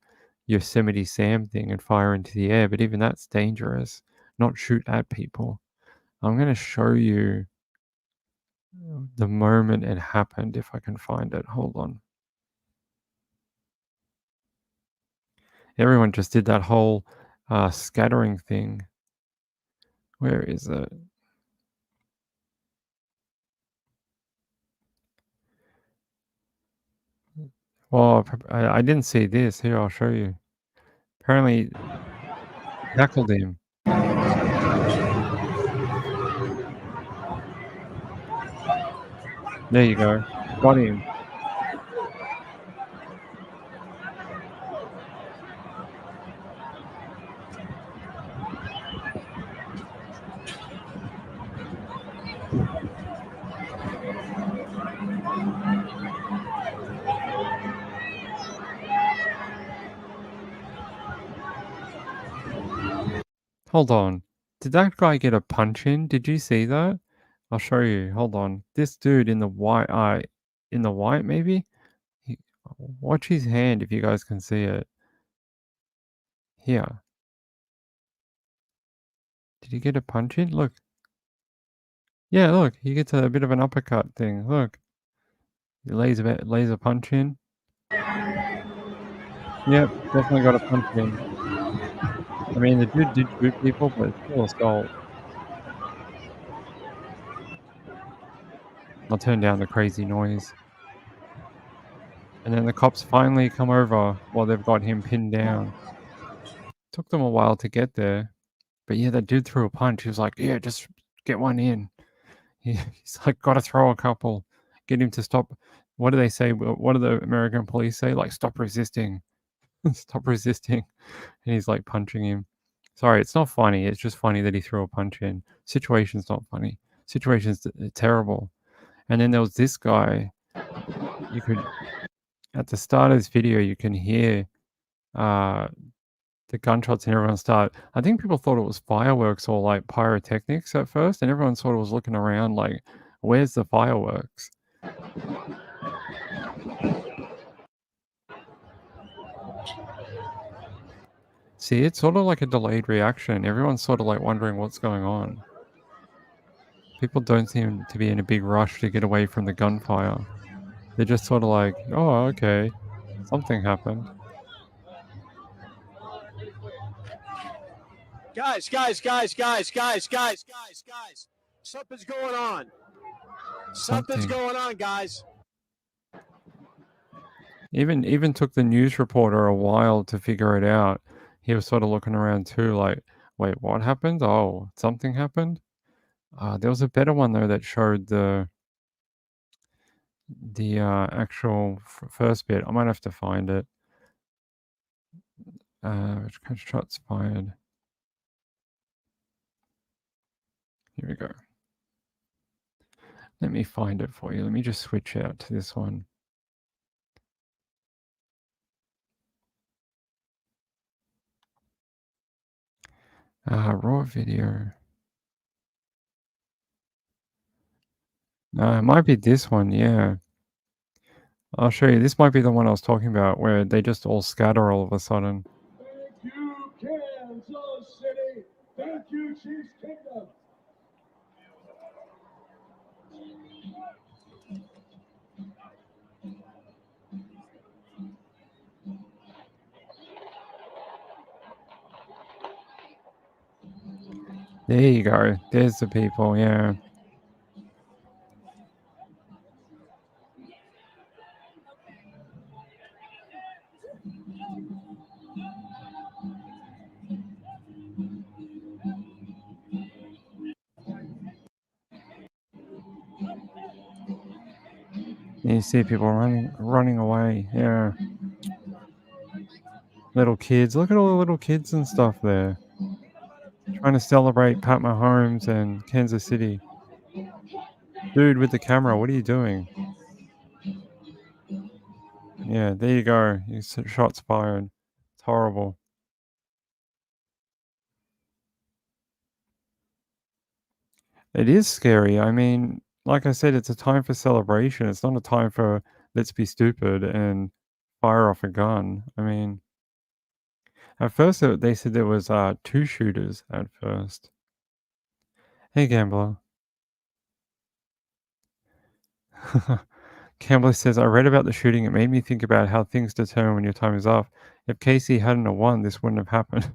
Yosemite Sam thing and fire into the air, but even that's dangerous, not shoot at people. I'm going to show you the moment it happened if I can find it. Hold on. Everyone just did that whole scattering thing. Where is it? Well, I didn't see this. Here, I'll show you. Apparently, tackled him. There you go. Got him. Hold on. Did that guy get a punch in? Did you see that? I'll show you. Hold on. This dude in the white maybe? Watch his hand if you guys can see it. Here. Did he get a punch in? Look. Yeah, look. He gets a bit of an uppercut thing. Look. He lays a punch in. Yep, definitely got a punch in. I mean, the dude did shoot people, but it's still assault. I'll turn down the crazy noise. And then the cops finally come over while they've got him pinned down. Took them a while to get there. But yeah, that dude threw a punch. He was like, yeah, just get one in. He's like, gotta throw a couple. Get him to stop. What do they say? What do the American police say? Like, stop resisting. Stop resisting. And he's like punching him. Sorry, it's not funny. It's just funny that he threw a punch in. Situation's not funny. Situation's terrible. And then there was this guy. You could, at the start of this video, you can hear the gunshots and everyone start. I think people thought it was fireworks or like pyrotechnics at first, and everyone sort of was looking around like, where's the fireworks? See, it's sort of like a delayed reaction. Everyone's sort of like wondering what's going on. People don't seem to be in a big rush to get away from the gunfire. They're just sort of like, oh, okay, something happened. Guys, something's going on. Something's going on, guys. Even took the news reporter a while to figure it out. He was sort of looking around too, like, wait, what happened? Oh, something happened? There was a better one though that showed the actual first bit. I might have to find it. Which shots fired? Here we go. Let me find it for you. Let me just switch out to this one. Raw video. No, it might be this one, yeah. I'll show you. This might be the one I was talking about, where they just all scatter all of a sudden. Thank you, Kansas City. Thank you, Chiefs Kingdom. There you go. There's the people, yeah. You see people running away, yeah. Little kids. Look at all the little kids and stuff there. Trying to celebrate Pat Mahomes and Kansas City. Dude with the camera, what are you doing? Yeah, there you go. Shots fired. It's horrible. It is scary. I mean, like I said, it's a time for celebration. It's not a time for let's be stupid and fire off a gun. I mean, at first they said there was 2 shooters at first. Hey, Gambler. Gambler says, I read about the shooting. It made me think about how things determine when your time is up. If Casey hadn't have won, this wouldn't have happened.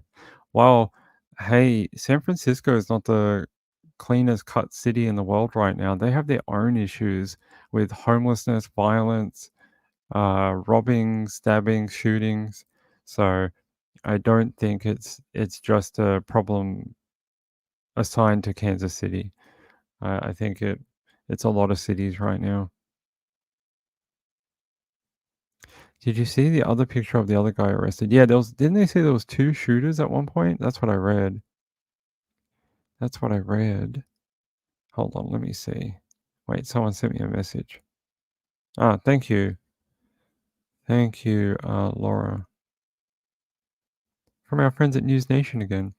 Well, hey, San Francisco is not the cleanest cut city in the world right now. They have their own issues with homelessness, violence, robbing, stabbing, shootings. So I don't think it's just a problem assigned to Kansas City. I think it's a lot of cities right now. Did you see the other picture of the other guy arrested? Yeah, didn't they say there was 2 shooters at one point? That's what I read. That's what I read. Hold on, let me see. Wait, someone sent me a message. Thank you. Thank you, Laura. From our friends at News Nation again.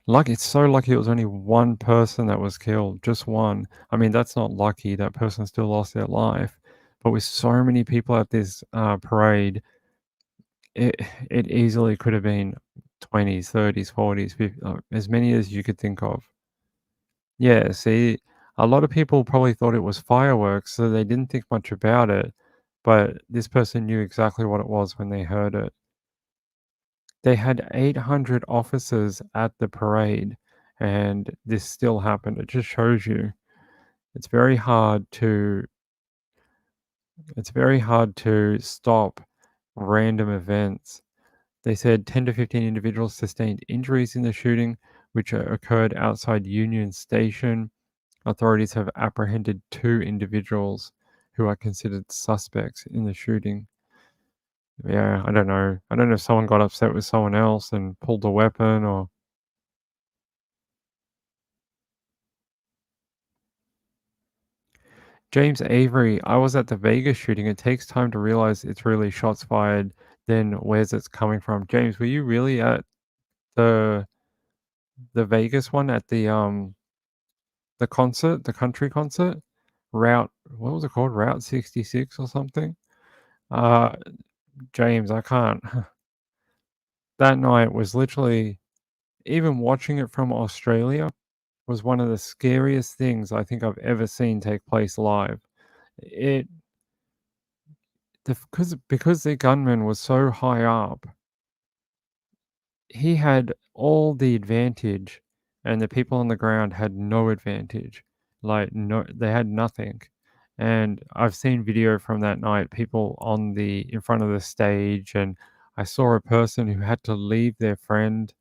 It's so lucky it was only one person that was killed, just one. I mean, that's not lucky. That person still lost their life. But with so many people at this parade, it easily could have been 20s, 30s, 40s, 50s, as many as you could think of. Yeah, see, a lot of people probably thought it was fireworks, so they didn't think much about it. But this person knew exactly what it was when they heard it. They had 800 officers at the parade, and this still happened. It just shows you it's very hard to It's very hard to stop random events. They said 10 to 15 individuals sustained injuries in the shooting, which occurred outside Union Station. Authorities have apprehended 2 individuals who are considered suspects in the shooting. Yeah, I don't know. I don't know if someone got upset with someone else and pulled a weapon or... James Avery, I was at the Vegas shooting. It takes time to realize it's really shots fired, then where's it's coming from. James, were you really at the Vegas one at the concert, the country concert? What was it called? Route 66 or something? James, I can't. That night was literally, even watching it from Australia was one of the scariest things I think I've ever seen take place live. It because the gunman was so high up, he had all the advantage, and the people on the ground had no advantage. Like, no, they had nothing. And I've seen video from that night, people in front of the stage, and I saw a person who had to leave their friend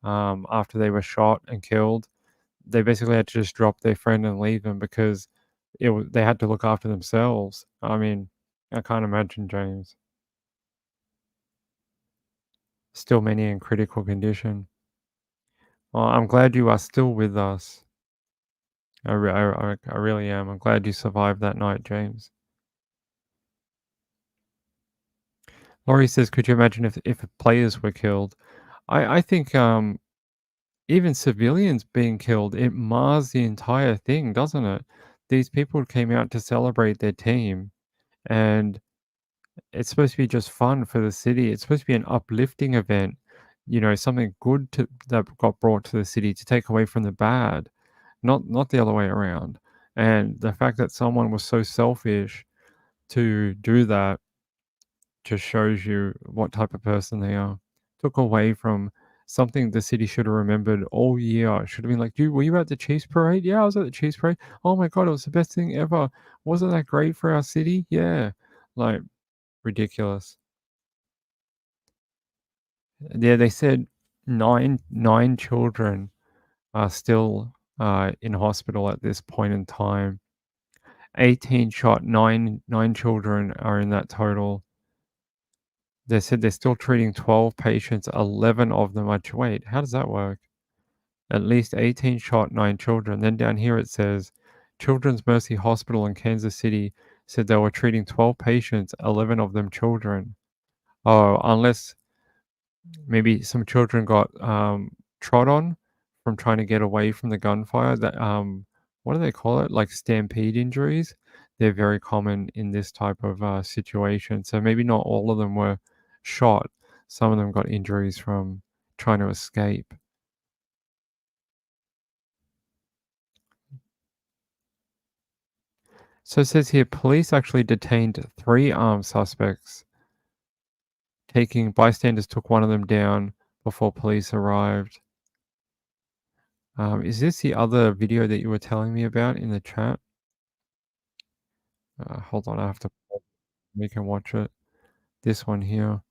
after they were shot and killed. They basically had to just drop their friend and leave them because they had to look after themselves. I mean, I can't imagine, James. Still many in critical condition. Well, I'm glad you are still with us. I really am. I'm glad you survived that night, James. Laurie says, could you imagine if players were killed? I think even civilians being killed, it mars the entire thing, doesn't it? These people came out to celebrate their team, and it's supposed to be just fun for the city. It's supposed to be an uplifting event, something good that got brought to the city to take away from the bad, not the other way around. And the fact that someone was so selfish to do that just shows you what type of person they are. Took away from something the city should have remembered all year. It should have been like, dude, were you at the Chiefs parade? Yeah, I was at the Chiefs parade. Oh my God, it was the best thing ever. Wasn't that great for our city? Yeah. Like, ridiculous. Yeah, they said nine children are still in hospital at this point in time. 18 shot, nine children are in that total. They said they're still treating 12 patients, 11 of them are... Wait, how does that work? At least 18 shot, 9 children. Then down here it says, Children's Mercy Hospital in Kansas City said they were treating 12 patients, 11 of them children. Oh, unless maybe some children got trod on from trying to get away from the gunfire. That what do they call it? Like stampede injuries. They're very common in this type of situation. So maybe not all of them were shot. Some of them got injuries from trying to escape. So it says here, police actually detained 3 armed suspects. Bystanders took one of them down before police arrived. Is this the other video that you were telling me about in the chat? Hold on, I have to... We can watch it. This one here.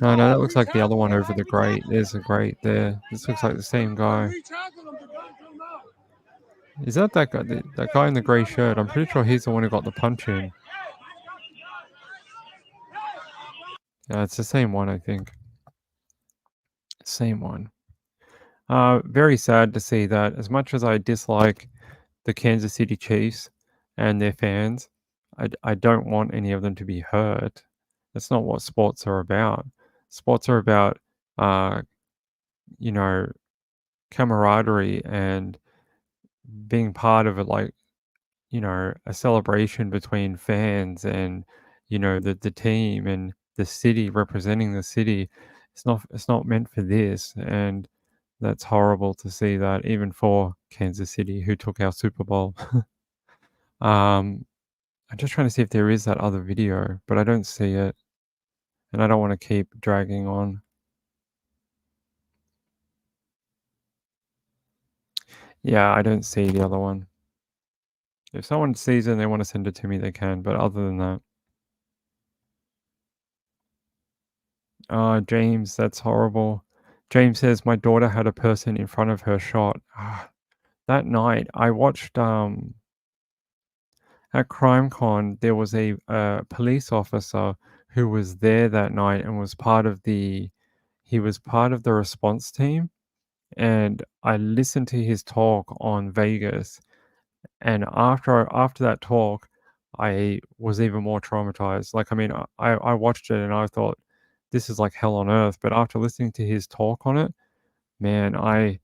Oh, no, that looks like the other one over the grate. There's a grate there. This looks like the same guy. Is that guy? That guy in the grey shirt? I'm pretty sure he's the one who got the punch in. Yeah, it's the same one, I think. Same one. Very sad to see that. As much as I dislike the Kansas City Chiefs and their fans, I don't want any of them to be hurt. That's not what sports are about. Sports are about, you know, camaraderie and being part of it, like, a celebration between fans and, the team and the city, representing the city. It's not meant for this, and that's horrible to see that, even for Kansas City, who took our Super Bowl. I'm just trying to see if there is that other video, but I don't see it, and I don't want to keep dragging on. Yeah, I don't see the other one. If someone sees it and they want to send it to me, they can. But other than that, James, that's horrible. James says my daughter had a person in front of her shot. That night, I watched at CrimeCon. There was a police officer who was there that night and was part of the. He was part of the response team, and I listened to his talk on Vegas. And after that talk, I was even more traumatized. Like, I mean, I watched it and I thought, this is like hell on earth. But after listening to his talk on it, man, I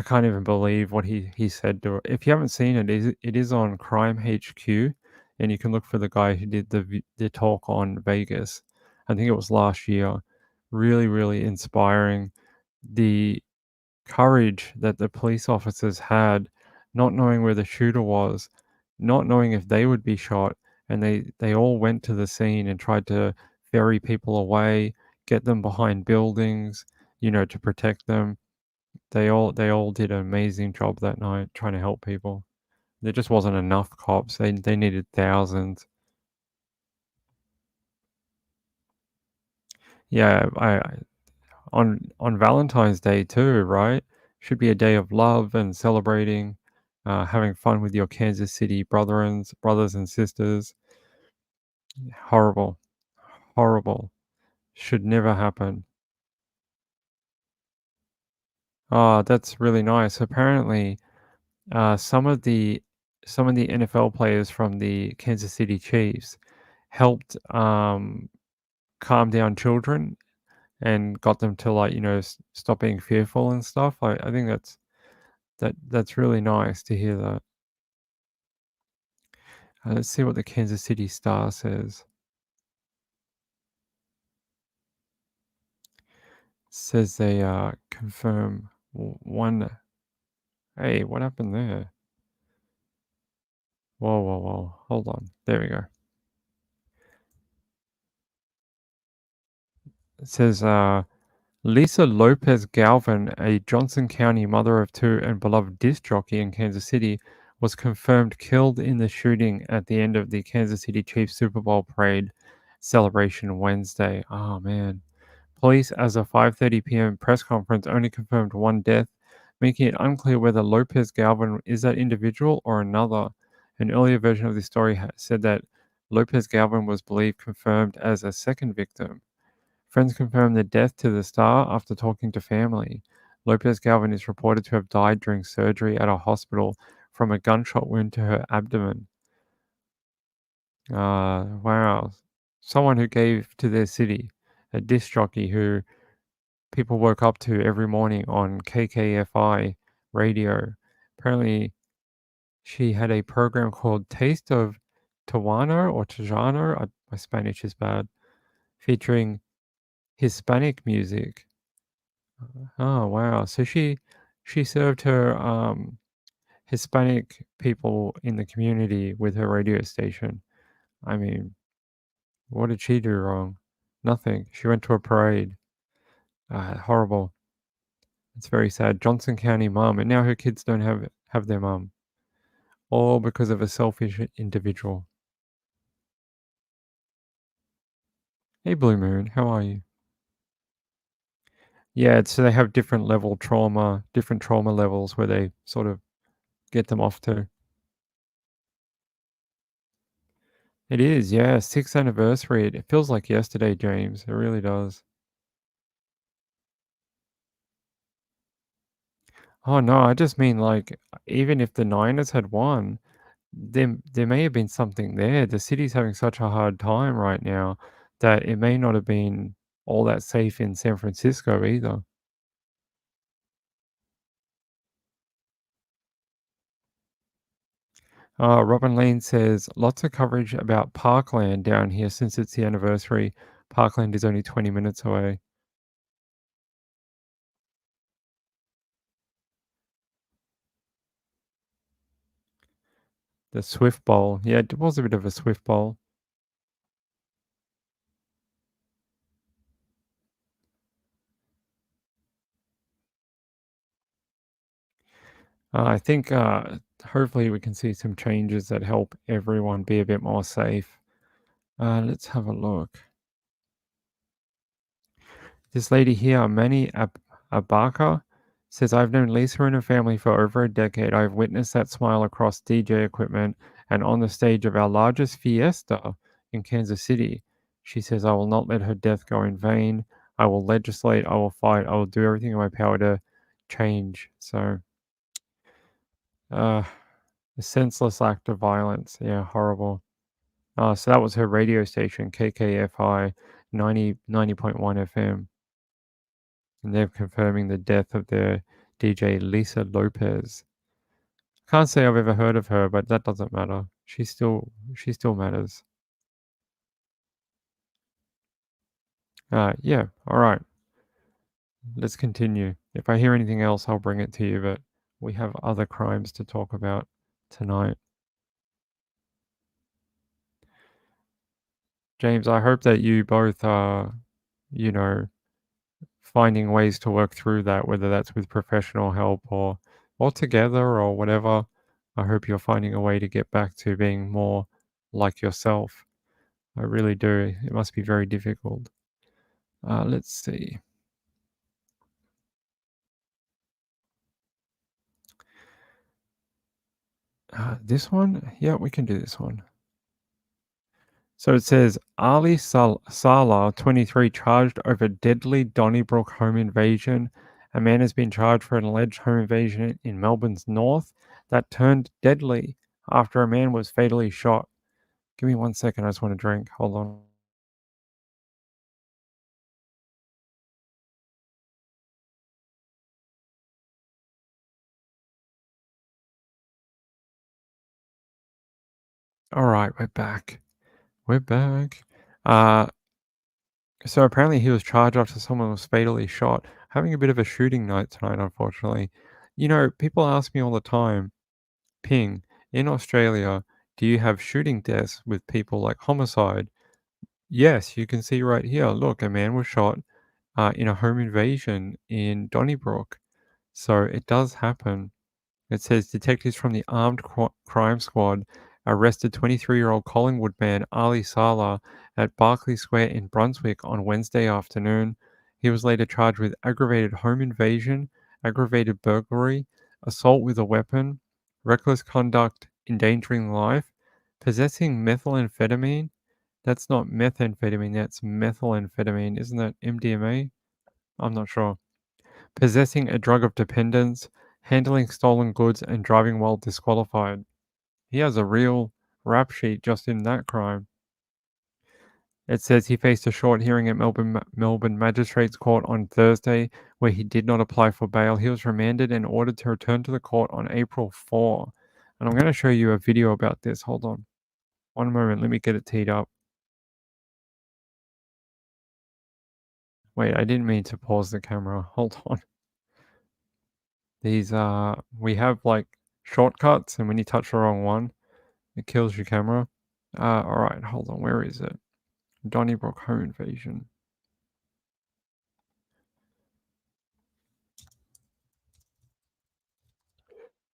can't even believe what he said to it. If you haven't seen it, it is on Crime HQ, and you can look for the guy who did the talk on Vegas. I think it was last year. Really, really inspiring. The courage that the police officers had, not knowing where the shooter was, not knowing if they would be shot, and they all went to the scene and tried to ferry people away, get them behind buildings, to protect them. They all did an amazing job that night trying to help people. There just wasn't enough cops. They needed thousands. Yeah, on Valentine's Day too, right? Should be a day of love and celebrating, having fun with your Kansas City brothers and sisters. Horrible, horrible. Should never happen. Ah, that's really nice. Apparently, some of the NFL players from the Kansas City Chiefs helped calm down children and got them to, like, stop being fearful and stuff. I think that's really nice to hear that. Let's see what the Kansas City Star says. Says they confirm one. Hey, what happened there? Whoa, whoa, whoa. Hold on. There we go. It says Lisa Lopez Galvin, a Johnson County mother of two and beloved disc jockey in Kansas City, was confirmed killed in the shooting at the end of the Kansas City Chiefs Super Bowl parade celebration Wednesday. Oh, man. Police, as a 5:30 p.m. press conference, only confirmed one death, making it unclear whether Lopez Galvin is that individual or another. An earlier version of the story said that Lopez Galvin was believed confirmed as a second victim. Friends confirmed the death to the star after talking to family. Lopez Galvin is reported to have died during surgery at a hospital from a gunshot wound to her abdomen. Wow. Someone who gave to their city, a disc jockey who people woke up to every morning on KKFI radio. Apparently, she had a program called Taste of Tijuana or Tejano. My Spanish is bad. Featuring Hispanic music. Oh wow! So she served her Hispanic people in the community with her radio station. I mean, what did she do wrong? Nothing. She went to a parade. Horrible. It's very sad. Johnson County mom, and now her kids don't have their mom, all because of a selfish individual. Hey, Blue Moon, how are you? Yeah, so they have different trauma levels where they sort of get them off to. It is, yeah, 6th anniversary. It feels like yesterday, James. It really does. Oh no, I just mean like even if the Niners had won, there may have been something there. The city's having such a hard time right now that it may not have been all that safe in San Francisco either. Robin Lane says lots of coverage about Parkland down here since it's the anniversary. Parkland is only 20 minutes away. The Swift Bowl. Yeah, it was a bit of a Swift Bowl. I think hopefully we can see some changes that help everyone be a bit more safe. Let's have a look. This lady here, Manny Abaka, says, I've known Lisa and her family for over a decade. I've witnessed that smile across DJ equipment and on the stage of our largest fiesta in Kansas City. She says, I will not let her death go in vain. I will legislate. I will fight. I will do everything in my power to change. So, a senseless act of violence. Yeah, horrible. So that was her radio station, KKFI 90.1 FM. And they're confirming the death of their DJ Lisa Lopez. Can't say I've ever heard of her, but that doesn't matter. She still matters. Yeah, all right. Let's continue. If I hear anything else, I'll bring it to you, but we have other crimes to talk about tonight. James, I hope that you both are, finding ways to work through that, whether that's with professional help or together or whatever. I hope you're finding a way to get back to being more like yourself. I really do. It must be very difficult. Let's see. This one? Yeah, we can do this one. So it says Ali Salah, 23, charged over deadly Donnybrook home invasion. A man has been charged for an alleged home invasion in Melbourne's north that turned deadly after a man was fatally shot. Give me 1 second. I just want to drink. Hold on. All right, we're back. We're back. So apparently he was charged after someone was fatally shot. Having a bit of a shooting night tonight, unfortunately. People ask me all the time, Ping, in Australia, do you have shooting deaths with people like homicide? Yes, you can see right here. Look, a man was shot in a home invasion in Donnybrook. So it does happen. It says detectives from the Armed Crime Squad arrested 23-year-old Collingwood man Ali Salah at Barclay Square in Brunswick on Wednesday afternoon. He was later charged with aggravated home invasion, aggravated burglary, assault with a weapon, reckless conduct endangering life, possessing methamphetamine. That's not methamphetamine, that's methamphetamine. Isn't that MDMA? I'm not sure. Possessing a drug of dependence, handling stolen goods, and driving while disqualified. He has a real rap sheet just in that crime. It says he faced a short hearing at Melbourne Magistrates Court on Thursday, where he did not apply for bail. He was remanded and ordered to return to the court on April 4. And I'm going to show you a video about this. Hold on. One moment. Let me get it teed up. Wait, I didn't mean to pause the camera. Hold on. These we have like shortcuts, and when you touch the wrong one, it kills your camera. All right, hold on. Where is it? Donnybrook home invasion.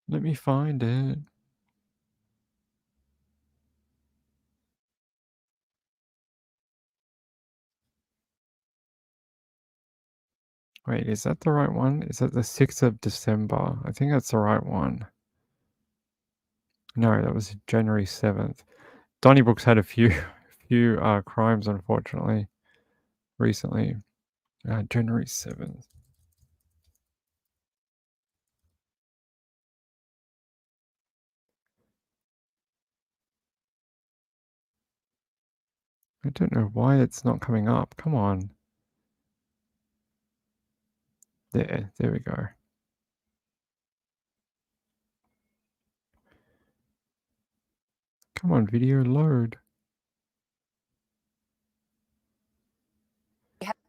Let me find it. Wait, is that the right one? Is that the 6th of December? I think that's the right one. No, that was January 7th. Donnybrook's had a few crimes, unfortunately, recently. January 7th. I don't know why it's not coming up. Come on. There we go. Come on, video load.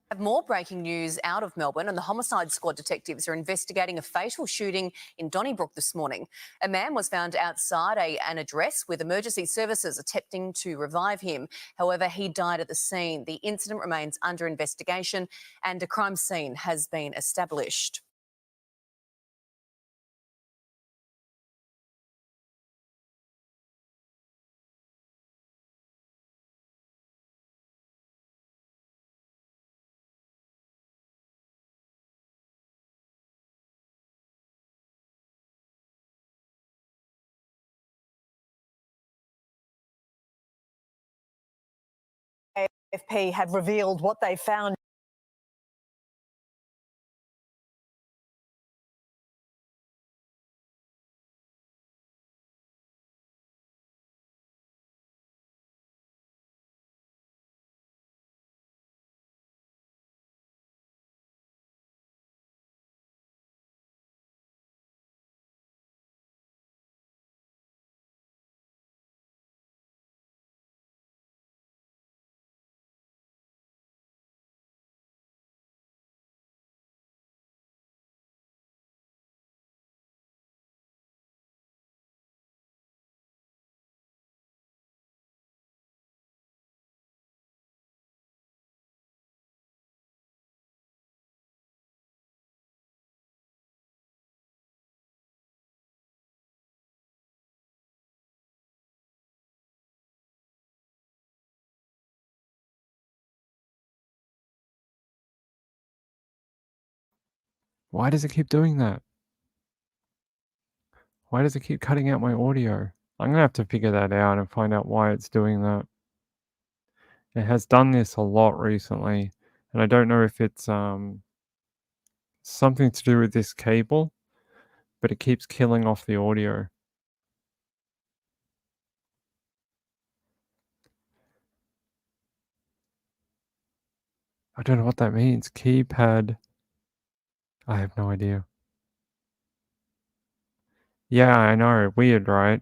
Have more breaking news out of Melbourne, and the homicide squad detectives are investigating a fatal shooting in Donnybrook this morning. A man was found outside an address with emergency services attempting to revive him. However, he died at the scene. The incident remains under investigation and a crime scene has been established. AFP have revealed what they found. Why does it keep doing that? Why does it keep cutting out my audio? I'm gonna have to figure that out and find out why it's doing that. It has done this a lot recently, and I don't know if it's something to do with this cable, but it keeps killing off the audio. I don't know what that means. Keypad. I have no idea. Yeah, I know. Weird, right?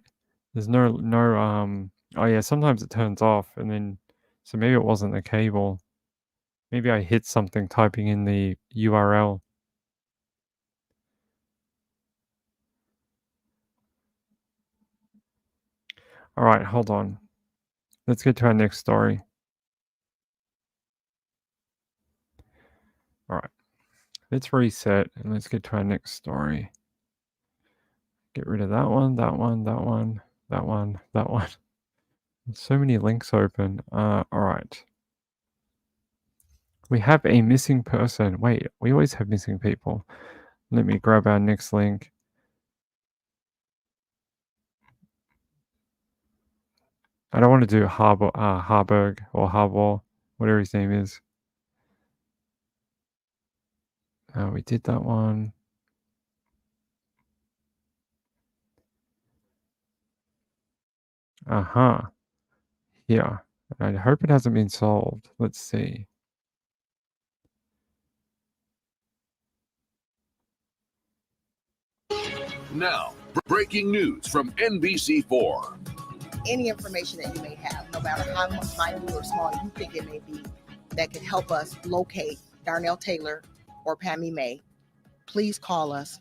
There's no oh yeah, sometimes it turns off and then so maybe it wasn't the cable. Maybe I hit something typing in the URL. All right, hold on. Let's get to our next story. All right. Let's reset and let's get to our next story. Get rid of that one, that one, that one, that one, that one. There's so many links open. All right. We have a missing person. Wait, we always have missing people. Let me grab our next link. I don't want to do Harburg or Harbour, whatever his name is. We did that one. Yeah. I hope it hasn't been solved. Let's see. Now, breaking news from NBC4. Any information that you may have, no matter how minute or small you think it may be, that could help us locate Darnell Taylor or Pammy May, please call us.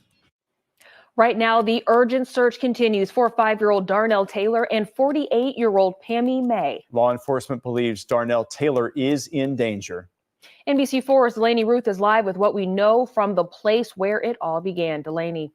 Right now, the urgent search continues for 5-year-old Darnell Taylor and 48-year-old Pammy May. Law enforcement believes Darnell Taylor is in danger. NBC4's Delaney Ruth is live with what we know from the place where it all began. Delaney.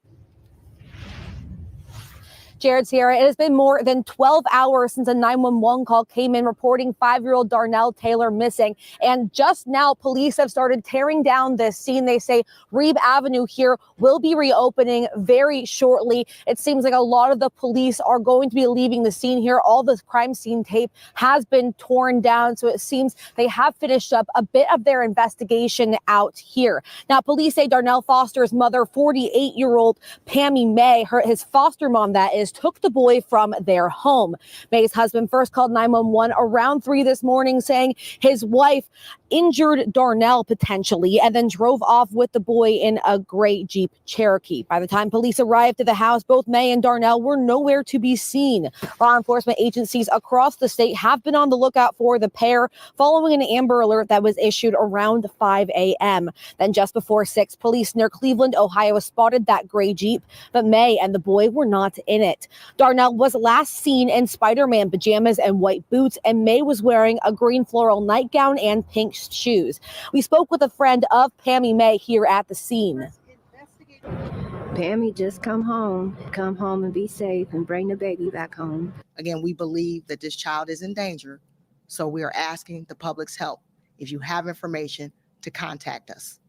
Jared, Sierra, it has been more than 12 hours since a 911 call came in reporting 5-year-old Darnell Taylor missing. And just now, police have started tearing down this scene. They say Reeb Avenue here will be reopening very shortly. It seems like a lot of the police are going to be leaving the scene here. All the crime scene tape has been torn down. So it seems they have finished up a bit of their investigation out here. Now, police say Darnell Foster's mother, 48-year-old Pammy May, his foster mom, that is, took the boy from their home. May's husband first called 911 around 3 this morning, saying his wife injured Darnell potentially and then drove off with the boy in a gray Jeep Cherokee. By the time police arrived at the house, both May and Darnell were nowhere to be seen. Law enforcement agencies across the state have been on the lookout for the pair following an Amber Alert that was issued around 5 a.m. Then just before 6, police near Cleveland, Ohio spotted that gray Jeep, but May and the boy were not in it. Darnell was last seen in Spider-Man pajamas and white boots, and May was wearing a green floral nightgown and pink shoes. We spoke with a friend of Pammy May here at the scene. Pammy, just come home and be safe and bring the baby back home. Again, we believe that this child is in danger, so we are asking the public's help. If you have information, to contact us.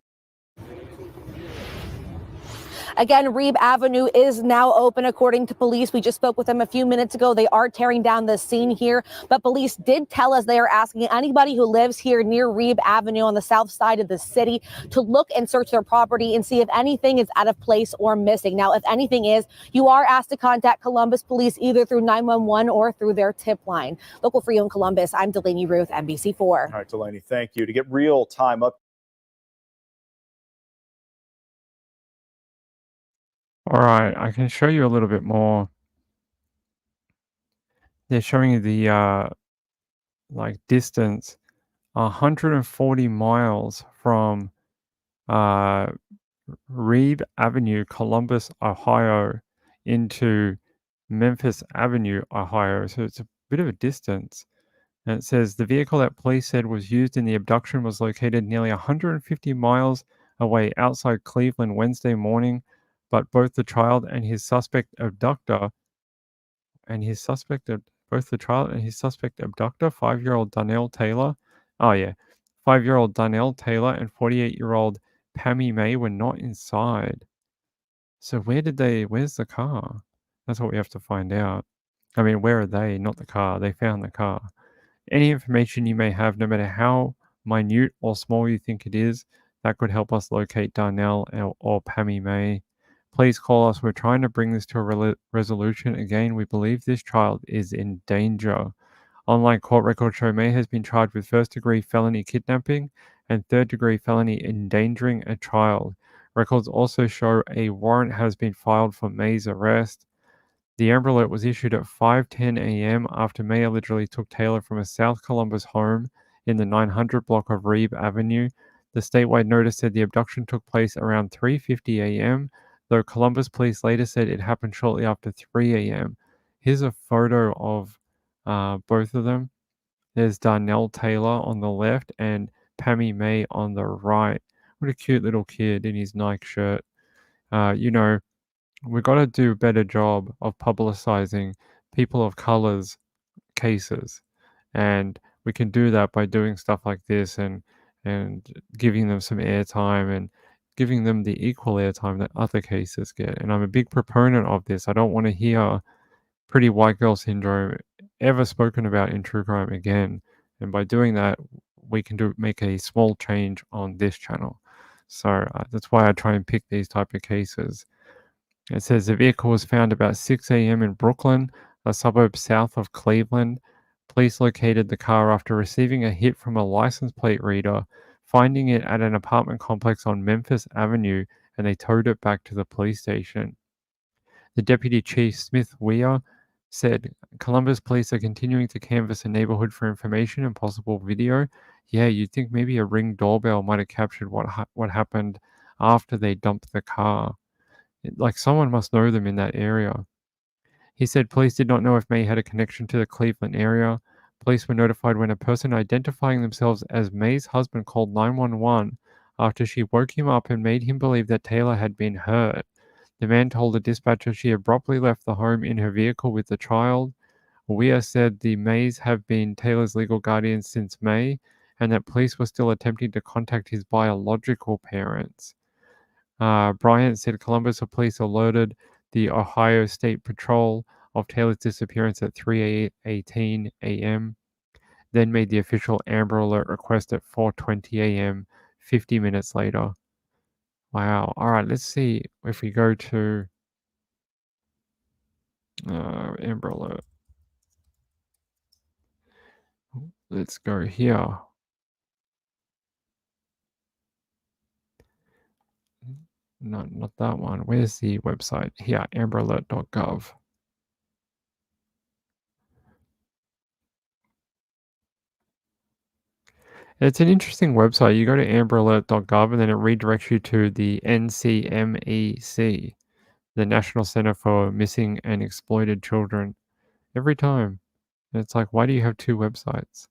Again, Reeb Avenue is now open according to police. We just spoke with them a few minutes ago. They are tearing down the scene here, but police did tell us they are asking anybody who lives here near Reeb Avenue on the south side of the city to look and search their property and see if anything is out of place or missing. Now, if anything is, you are asked to contact Columbus Police either through 911 or through their tip line. Local for you in Columbus, I'm Delaney Ruth, NBC4. All right, Delaney, thank you. To get real-time up. All right, I can show you a little bit more. They're showing you the distance, 140 miles from Reeb Avenue, Columbus, Ohio, into Memphis Avenue, Ohio. So it's a bit of a distance. And it says the vehicle that police said was used in the abduction was located nearly 150 miles away outside Cleveland Wednesday morning, but both the child and his suspect abductor, 5-year-old Darnell Taylor, 5-year-old Darnell Taylor and 48-year-old Pammy May were not inside. So where's the car? That's what we have to find out. I mean, where are they? Not the car. They found the car. Any information you may have, no matter how minute or small you think it is, that could help us locate Darnell or Pammy May. Please call us. We're trying to bring this to a resolution. Again, we believe this child is in danger. Online court records show May has been charged with first-degree felony kidnapping and third-degree felony endangering a child. Records also show a warrant has been filed for May's arrest. The Amber Alert was issued at 5:10 a.m. after May allegedly took Taylor from a South Columbus home in the 900 block of Reeb Avenue. The statewide notice said the abduction took place around 3:50 a.m., though Columbus police later said it happened shortly after 3 a.m. Here's a photo of both of them. There's Darnell Taylor on the left and Pammy May on the right. What a cute little kid in his Nike shirt. We've got to do a better job of publicizing people of color's cases. And we can do that by doing stuff like this and giving them some airtime and giving them the equal airtime that other cases get. And I'm a big proponent of this. I don't want to hear pretty white girl syndrome ever spoken about in true crime again. And by doing that, we can make a small change on this channel. So that's why I try and pick these type of cases. It says the vehicle was found about 6 a.m. in Brooklyn, a suburb south of Cleveland. Police located the car after receiving a hit from a license plate reader, finding it at an apartment complex on Memphis Avenue, and they towed it back to the police station. The Deputy Chief Smith Weir said Columbus police are continuing to canvass the neighborhood for information and possible video. Yeah, you'd think maybe a Ring doorbell might have captured what happened after they dumped the car. Like someone must know them in that area. He said police did not know if May had a connection to the Cleveland area. Police were notified when a person identifying themselves as May's husband called 911 after she woke him up and made him believe that Taylor had been hurt. The man told the dispatcher she abruptly left the home in her vehicle with the child. Weir said the Mays have been Taylor's legal guardians since May and that police were still attempting to contact his biological parents. Bryant said Columbus police alerted the Ohio State Patrol of Taylor's disappearance at 3:18 a.m., then made the official Amber Alert request at 4:20 a.m., 50 minutes later. Wow. All right, let's see if we go to Amber Alert. Let's go here. No, not that one. Where's the website? Here, amberalert.gov. It's an interesting website. You go to amberalert.gov and then it redirects you to the NCMEC, the National Center for Missing and Exploited Children. Every time. It's like, why do you have two websites?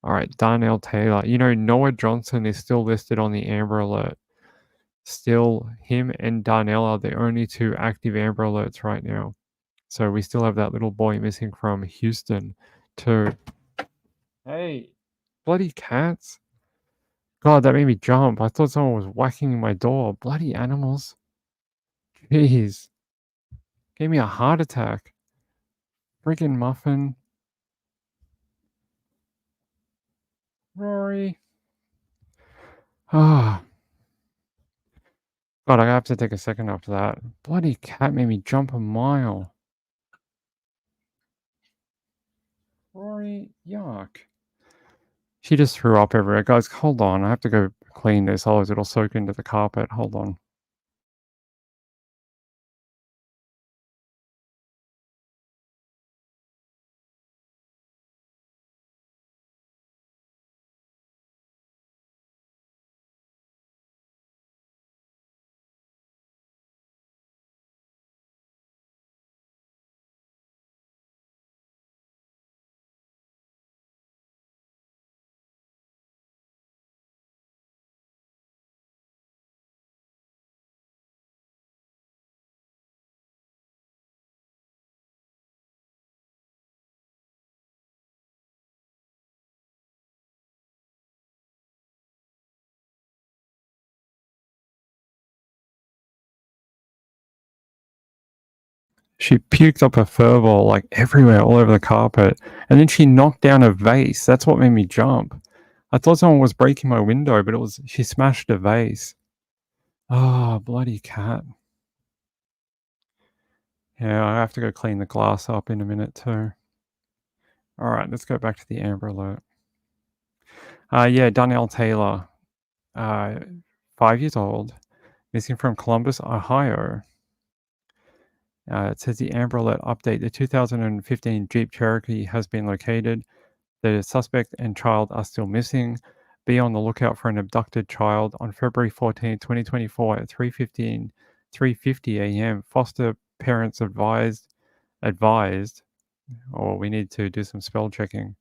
All right, Darnell Taylor. Noah Johnson is still listed on the Amber Alert. Still, him and Darnell are the only two active Amber Alerts right now. So we still have that little boy missing from Houston to... Hey, bloody cats. God, that made me jump. I thought someone was whacking my door. Bloody animals. Jeez. Gave me a heart attack. Friggin' muffin. Rory. Ah. God, I have to take a second after that. Bloody cat made me jump a mile. Rory, yuck. She just threw up everywhere. Guys, hold on. I have to go clean this, otherwise it'll soak into the carpet. Hold on. She puked up a fur ball like everywhere, all over the carpet. And then she knocked down a vase. That's what made me jump. I thought someone was breaking my window, but she smashed a vase. Oh, bloody cat. Yeah, I have to go clean the glass up in a minute too. Alright, let's go back to the Amber Alert. Yeah, Darnell Taylor, 5 years old, missing from Columbus, Ohio. It says the Amber Alert update. The 2015 Jeep Cherokee has been located. The suspect and child are still missing. Be on the lookout for an abducted child. On February 14, 2024 at 3:50 a.m., foster parents advised, or we need to do some spell checking,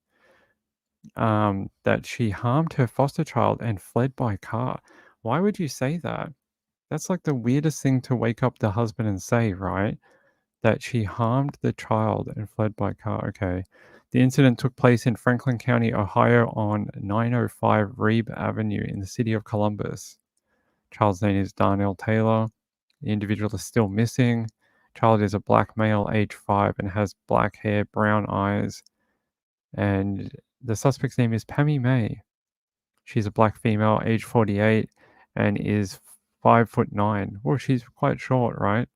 that she harmed her foster child and fled by car. Why would you say that? That's like the weirdest thing to wake up the husband and say, right? That she harmed the child and fled by car. Okay. The incident took place in Franklin County, Ohio on 905 Reeb Avenue in the city of Columbus. Child's name is Darnell Taylor. The individual is still missing. Child is a black male, age 5, and has black hair, brown eyes. And the suspect's name is Pammy May. She's a black female, age 48, and is 5'9". Well, she's quite short, right?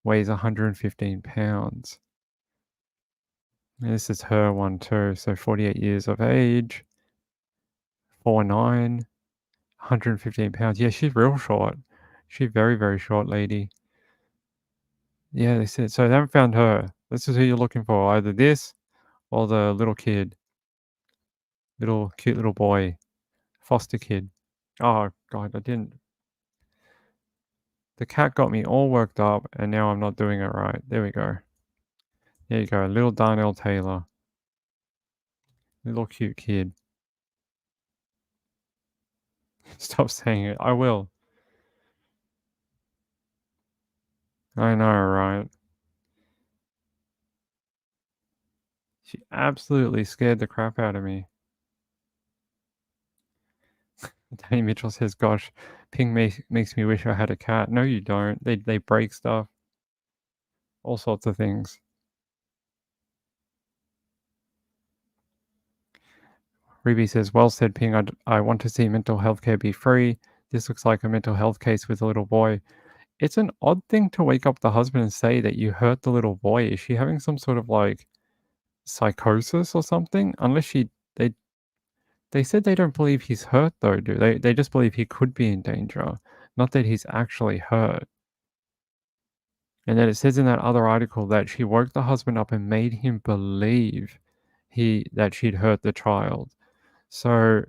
Weighs 115 pounds. This is her one too. So 48 years of age, 4'9", 115 pounds. Yeah, she's real short. She's very, very short lady. Yeah, they said. So they haven't found her. This is who you're looking for. Either this or the little kid. Cute little boy. Foster kid. Oh, God, I didn't. The cat got me all worked up, and now I'm not doing it right. There we go. There you go. Little Darnell Taylor. Little cute kid. Stop saying it. I will. I know, right? She absolutely scared the crap out of me. Danny Mitchell says, gosh, Ping makes me wish I had a cat. No, you don't. They break stuff. All sorts of things. Ruby says, well said, Ping. I want to see mental health care be free. This looks like a mental health case with a little boy. It's an odd thing to wake up the husband and say that you hurt the little boy. Is she having some sort of like psychosis or something? Unless they said they don't believe he's hurt though, do they? They just believe he could be in danger, not that he's actually hurt. And then it says in that other article that she woke the husband up and made him believe that she'd hurt the child. So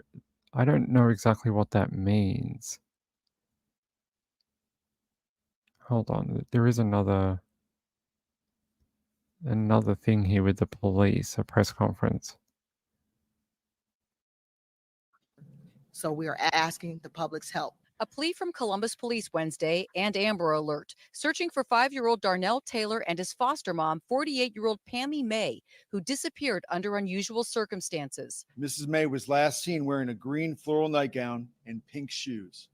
I don't know exactly what that means. Hold on, there is another thing here with the police, a press conference. So we are asking the public's help. A plea from Columbus Police Wednesday and Amber Alert, searching for 5-year-old Darnell Taylor and his foster mom, 48-year-old Pammy May, who disappeared under unusual circumstances. Mrs. May was last seen wearing a green floral nightgown and pink shoes.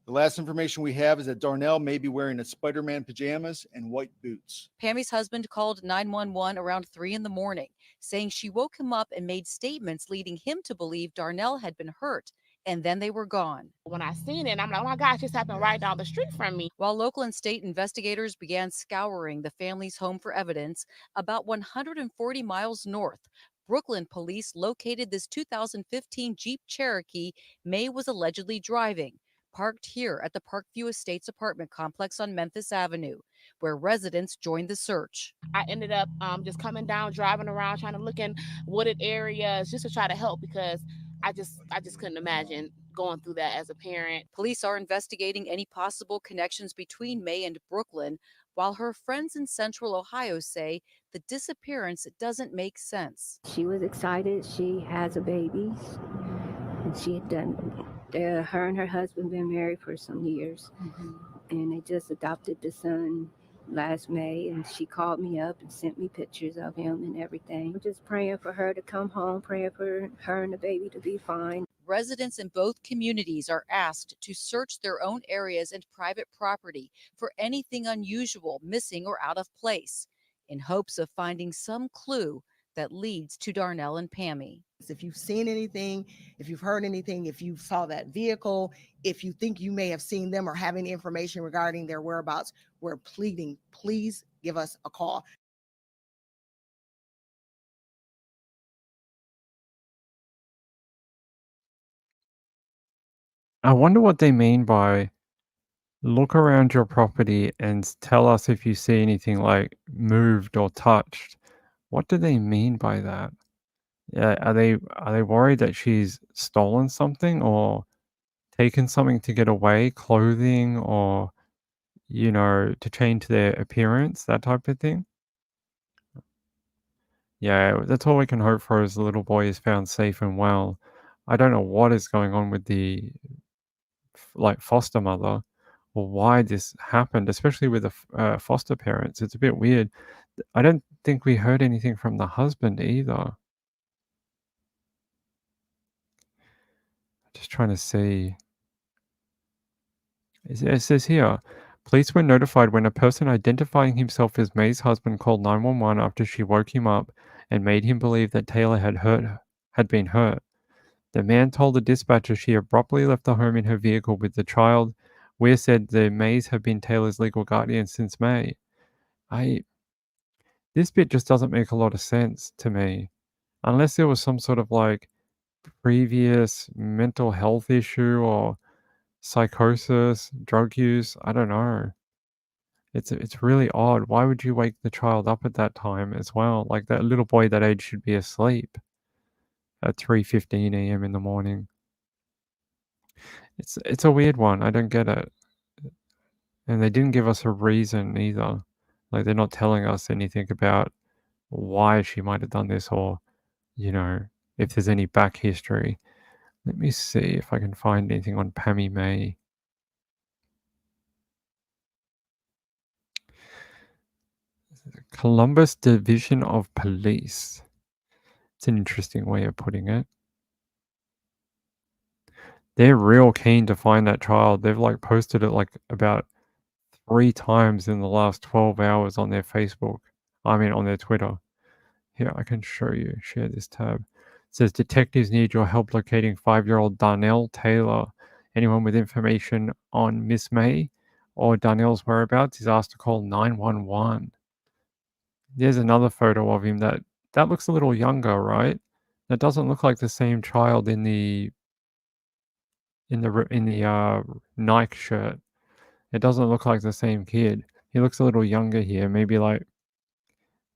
The last information we have is that Darnell may be wearing a Spider-Man pajamas and white boots. Pammy's husband called 911 around 3 in the morning, saying she woke him up and made statements leading him to believe Darnell had been hurt, and then they were gone. When I seen it, I'm like, oh my gosh, this happened right down the street from me. While local and state investigators began scouring the family's home for evidence, about 140 miles north, Brooklyn police located this 2015 Jeep Cherokee May was allegedly driving, parked here at the Parkview Estates apartment complex on Memphis Avenue, where residents joined the search. I ended up just coming down, driving around, trying to look in wooded areas just to try to help because I just couldn't imagine going through that as a parent. Police are investigating any possible connections between May and Brooklyn, while her friends in Central Ohio say the disappearance doesn't make sense. She was excited. She has a baby, and she had done. Her and her husband been married for some years, and they just adopted the son last May, and she called me up and sent me pictures of him and everything. I'm just praying for her to come home, praying for her and the baby to be fine. Residents in both communities are asked to search their own areas and private property for anything unusual, missing, or out of place, in hopes of finding some clue that leads to Darnell and Pammy. If you've seen anything, if you've heard anything, if you saw that vehicle, if you think you may have seen them or have any information regarding their whereabouts, we're pleading, please give us a call. I wonder what they mean by look around your property and tell us if you see anything like moved or touched. What do they mean by that? Yeah, are they worried that she's stolen something or taken something to get away, clothing or, to change their appearance, that type of thing? Yeah, that's all we can hope for is the little boy is found safe and well. I don't know what is going on with the foster mother or why this happened, especially with the foster parents. It's a bit weird. I don't think we heard anything from the husband either. Just trying to see. It says here, police were notified when a person identifying himself as May's husband called 911 after she woke him up and made him believe that Taylor had been hurt. The man told the dispatcher she abruptly left the home in her vehicle with the child. Weir said the Mays have been Taylor's legal guardian since May. This bit just doesn't make a lot of sense to me. Unless there was some sort of previous mental health issue or psychosis, drug use, I don't know. It's really odd. Why would you wake the child up at that time as well? Like that little boy that age should be asleep at 3:15 a.m. in the morning. It's a weird one. I don't get it. And they didn't give us a reason either. Like they're not telling us anything about why she might have done this or, if there's any back history. Let me see if I can find anything on Pammy May. Columbus Division of Police. It's an interesting way of putting it. They're real keen to find that child. They've posted it about 3 times in the last 12 hours on their Facebook. I mean, on their Twitter. Here, I can show you. Share this tab. It says, detectives need your help locating 5-year-old Darnell Taylor. Anyone with information on Miss May or Darnell's whereabouts is asked to call 911. There's another photo of him that looks a little younger, right? That doesn't look like the same child in the Nike shirt. It doesn't look like the same kid. He looks a little younger here, maybe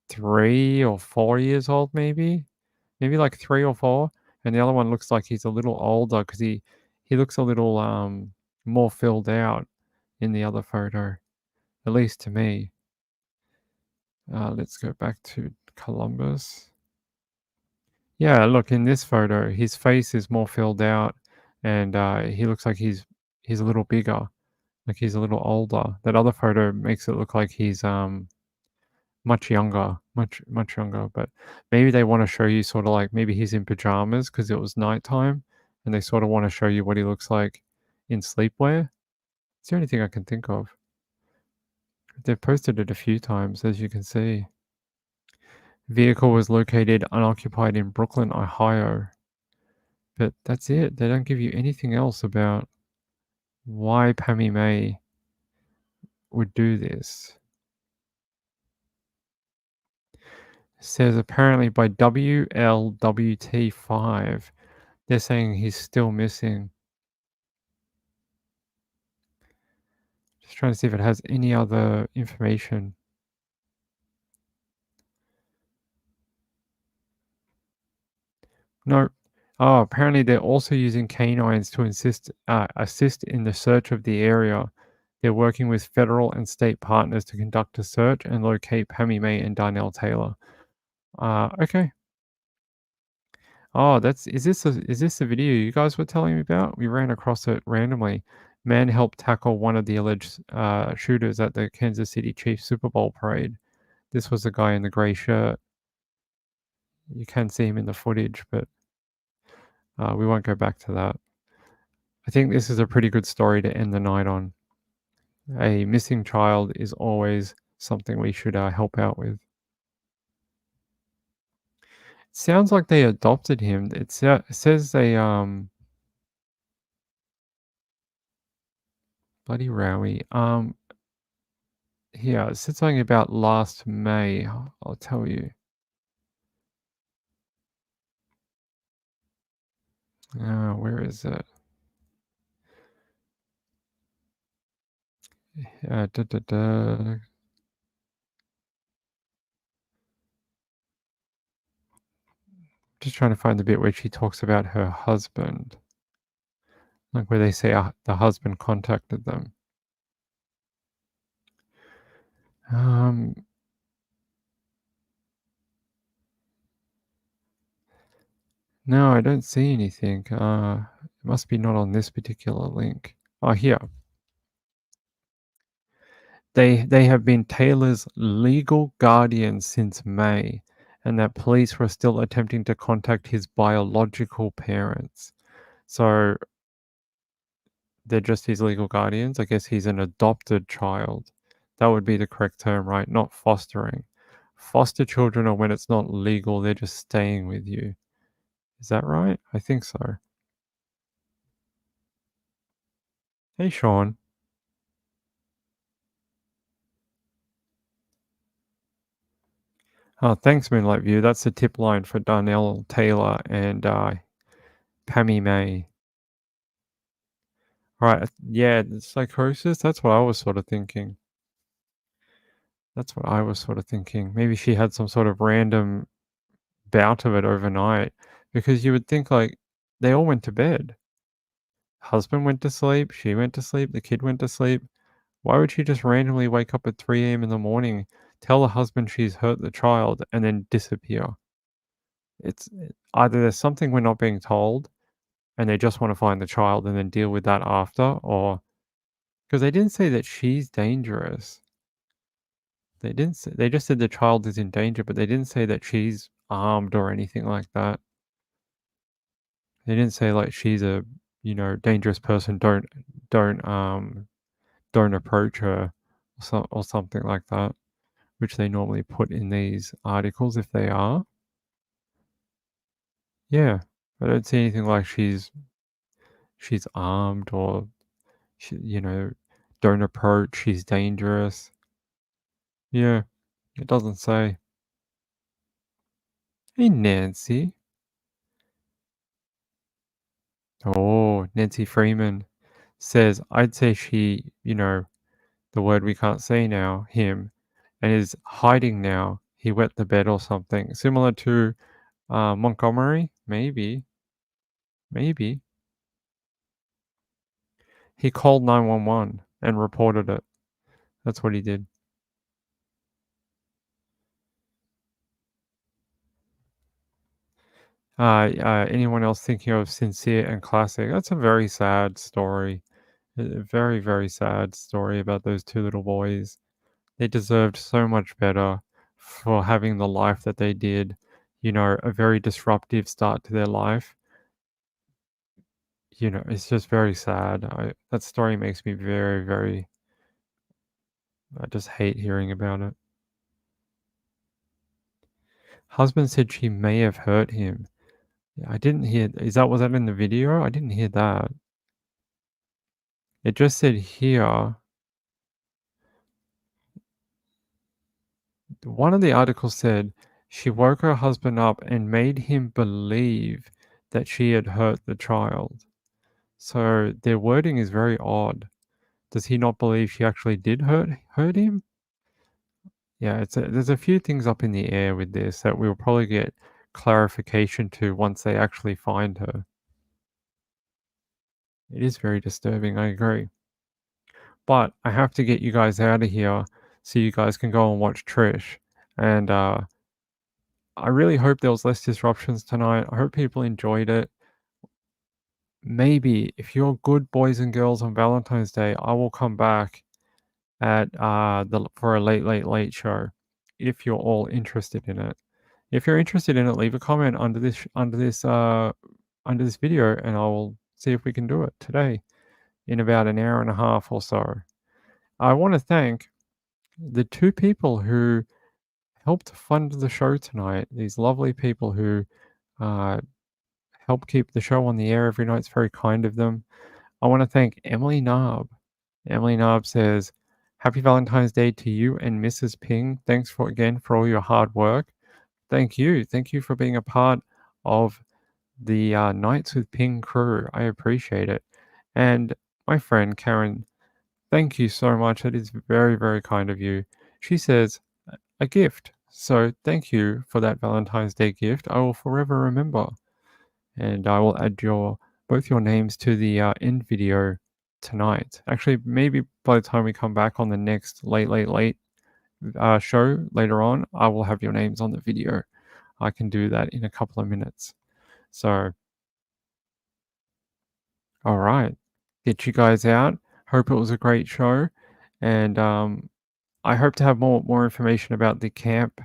3 or 4 years old, maybe 3 or 4. And the other one looks like he's a little older because he looks a little more filled out in the other photo, at least to me. Let's go back to Columbus. Yeah, look, in this photo, his face is more filled out and he looks like he's a little bigger, like he's a little older. That other photo makes it look like he's much younger, much younger. But maybe they want to show you sort of maybe he's in pajamas because it was nighttime and they sort of want to show you what he looks like in sleepwear. It's the only thing I can think of. They've posted it a few times, as you can see. Vehicle was located unoccupied in Brooklyn, Ohio. But that's it. They don't give you anything else about why Pammy May would do this. It says apparently by WLWT5, they're saying he's still missing. Just trying to see if it has any other information. No. Oh, apparently they're also using canines to assist in the search of the area. They're working with federal and state partners to conduct a search and locate Pammy May and Darnell Taylor. Okay. Oh, is this the video you guys were telling me about? We ran across it randomly. Man helped tackle one of the alleged shooters at the Kansas City Chiefs Super Bowl parade. This was the guy in the gray shirt. You can see him in the footage, but we won't go back to that. I think this is a pretty good story to end the night on. A missing child is always something we should help out with. It sounds like they adopted him. It says they bloody Rowie. Here, it said something about last May. I'll tell you. Where is it? Just trying to find the bit where she talks about her husband. Like where they say the husband contacted them. No, I don't see anything. It must be not on this particular link. Oh, here. They have been Taylor's legal guardians since May, and that police were still attempting to contact his biological parents. So they're just his legal guardians. I guess he's an adopted child. That would be the correct term, right? Not fostering. Foster children are when it's not legal, they're just staying with you. Is that right? I think so. Hey, Sean. Oh, thanks, Moonlight View. That's the tip line for Darnell Taylor and Pammy May. Right, yeah, the psychosis, that's what I was sort of thinking. Maybe she had some sort of random bout of it overnight, because you would think, like, they all went to bed. Husband went to sleep, she went to sleep, the kid went to sleep. Why would she just randomly wake up at 3 a.m. in the morning, tell the husband she's hurt the child, and then disappear? It's either there's something we're not being told, and they just want to find the child and then deal with that after, or because they didn't say that she's dangerous. They didn't say, they just said the child is in danger, but they didn't say that she's armed or anything like that. They didn't say like she's a, dangerous person, don't approach her, or something like that, which they normally put in these articles if they are. Yeah, I don't see anything like she's armed or don't approach, she's dangerous. Yeah, it doesn't say. Hey, Nancy. Oh, Nancy Freeman says, I'd say she, the word we can't say now, him, and is hiding now. He wet the bed or something. Similar to Montgomery? Maybe. He called 911 and reported it. That's what he did. Anyone else thinking of Sincere and Classic? That's a very sad story. A very, very sad story about those two little boys. They deserved so much better for having the life that they did. A very disruptive start to their life. you know, it's just very sad. That story makes me very, very. I just hate hearing about it. Husband said she may have hurt him. I didn't hear. Was that in the video? I didn't hear that. It just said here. One of the articles said she woke her husband up and made him believe that she had hurt the child. So their wording is very odd. Does he not believe she actually did hurt him? Yeah, there's a few things up in the air with this that we'll probably get clarification to once they actually find her. It is very disturbing, I agree. But I have to get you guys out of here so you guys can go and watch Trish. And I really hope there was less disruptions tonight. I hope people enjoyed it. Maybe if you're good boys and girls on Valentine's Day, I will come back at for a late show if you're all interested in it. If you're interested in it, leave a comment under this video, and I will see if we can do it today in about an hour and a half or so. I want to thank the two people who helped fund the show tonight. These lovely people who help keep the show on the air every night. It's very kind of them. I want to thank Emily Narb. Emily Narb says, "Happy Valentine's Day to you and Mrs. Ping. Thanks again for all your hard work." Thank you. Thank you for being a part of the Nights with Ping crew. I appreciate it. And my friend Karen, thank you so much. It is very, very kind of you. She says, a gift. So thank you for that Valentine's Day gift. I will forever remember. And I will add both your names to the end video tonight. Actually, maybe by the time we come back on the next late show later on, I will have your names on the video. I can do that in a couple of minutes. So, all right, get you guys out. Hope it was a great show, and I hope to have more information about the camp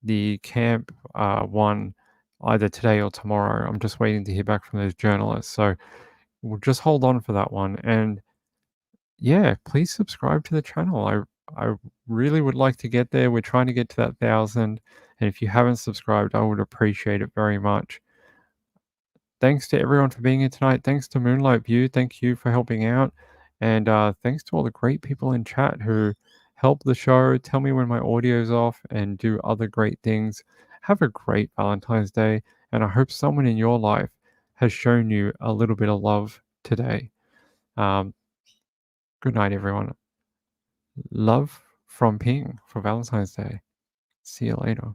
one either today or tomorrow. I'm just waiting to hear back from those journalists, so we'll just hold on for that one. And yeah, please subscribe to the channel. I really would like to get there. We're trying to get to that 1,000, and if you haven't subscribed, I would appreciate it very much. Thanks to everyone for being here tonight. Thanks to Moonlight View. Thank you for helping out. And thanks to all the great people in chat who help the show, tell me when my audio's off, and do other great things. Have a great Valentine's Day. And I hope someone in your life has shown you a little bit of love today. Good night, everyone. Love from Ping for Valentine's Day. See you later.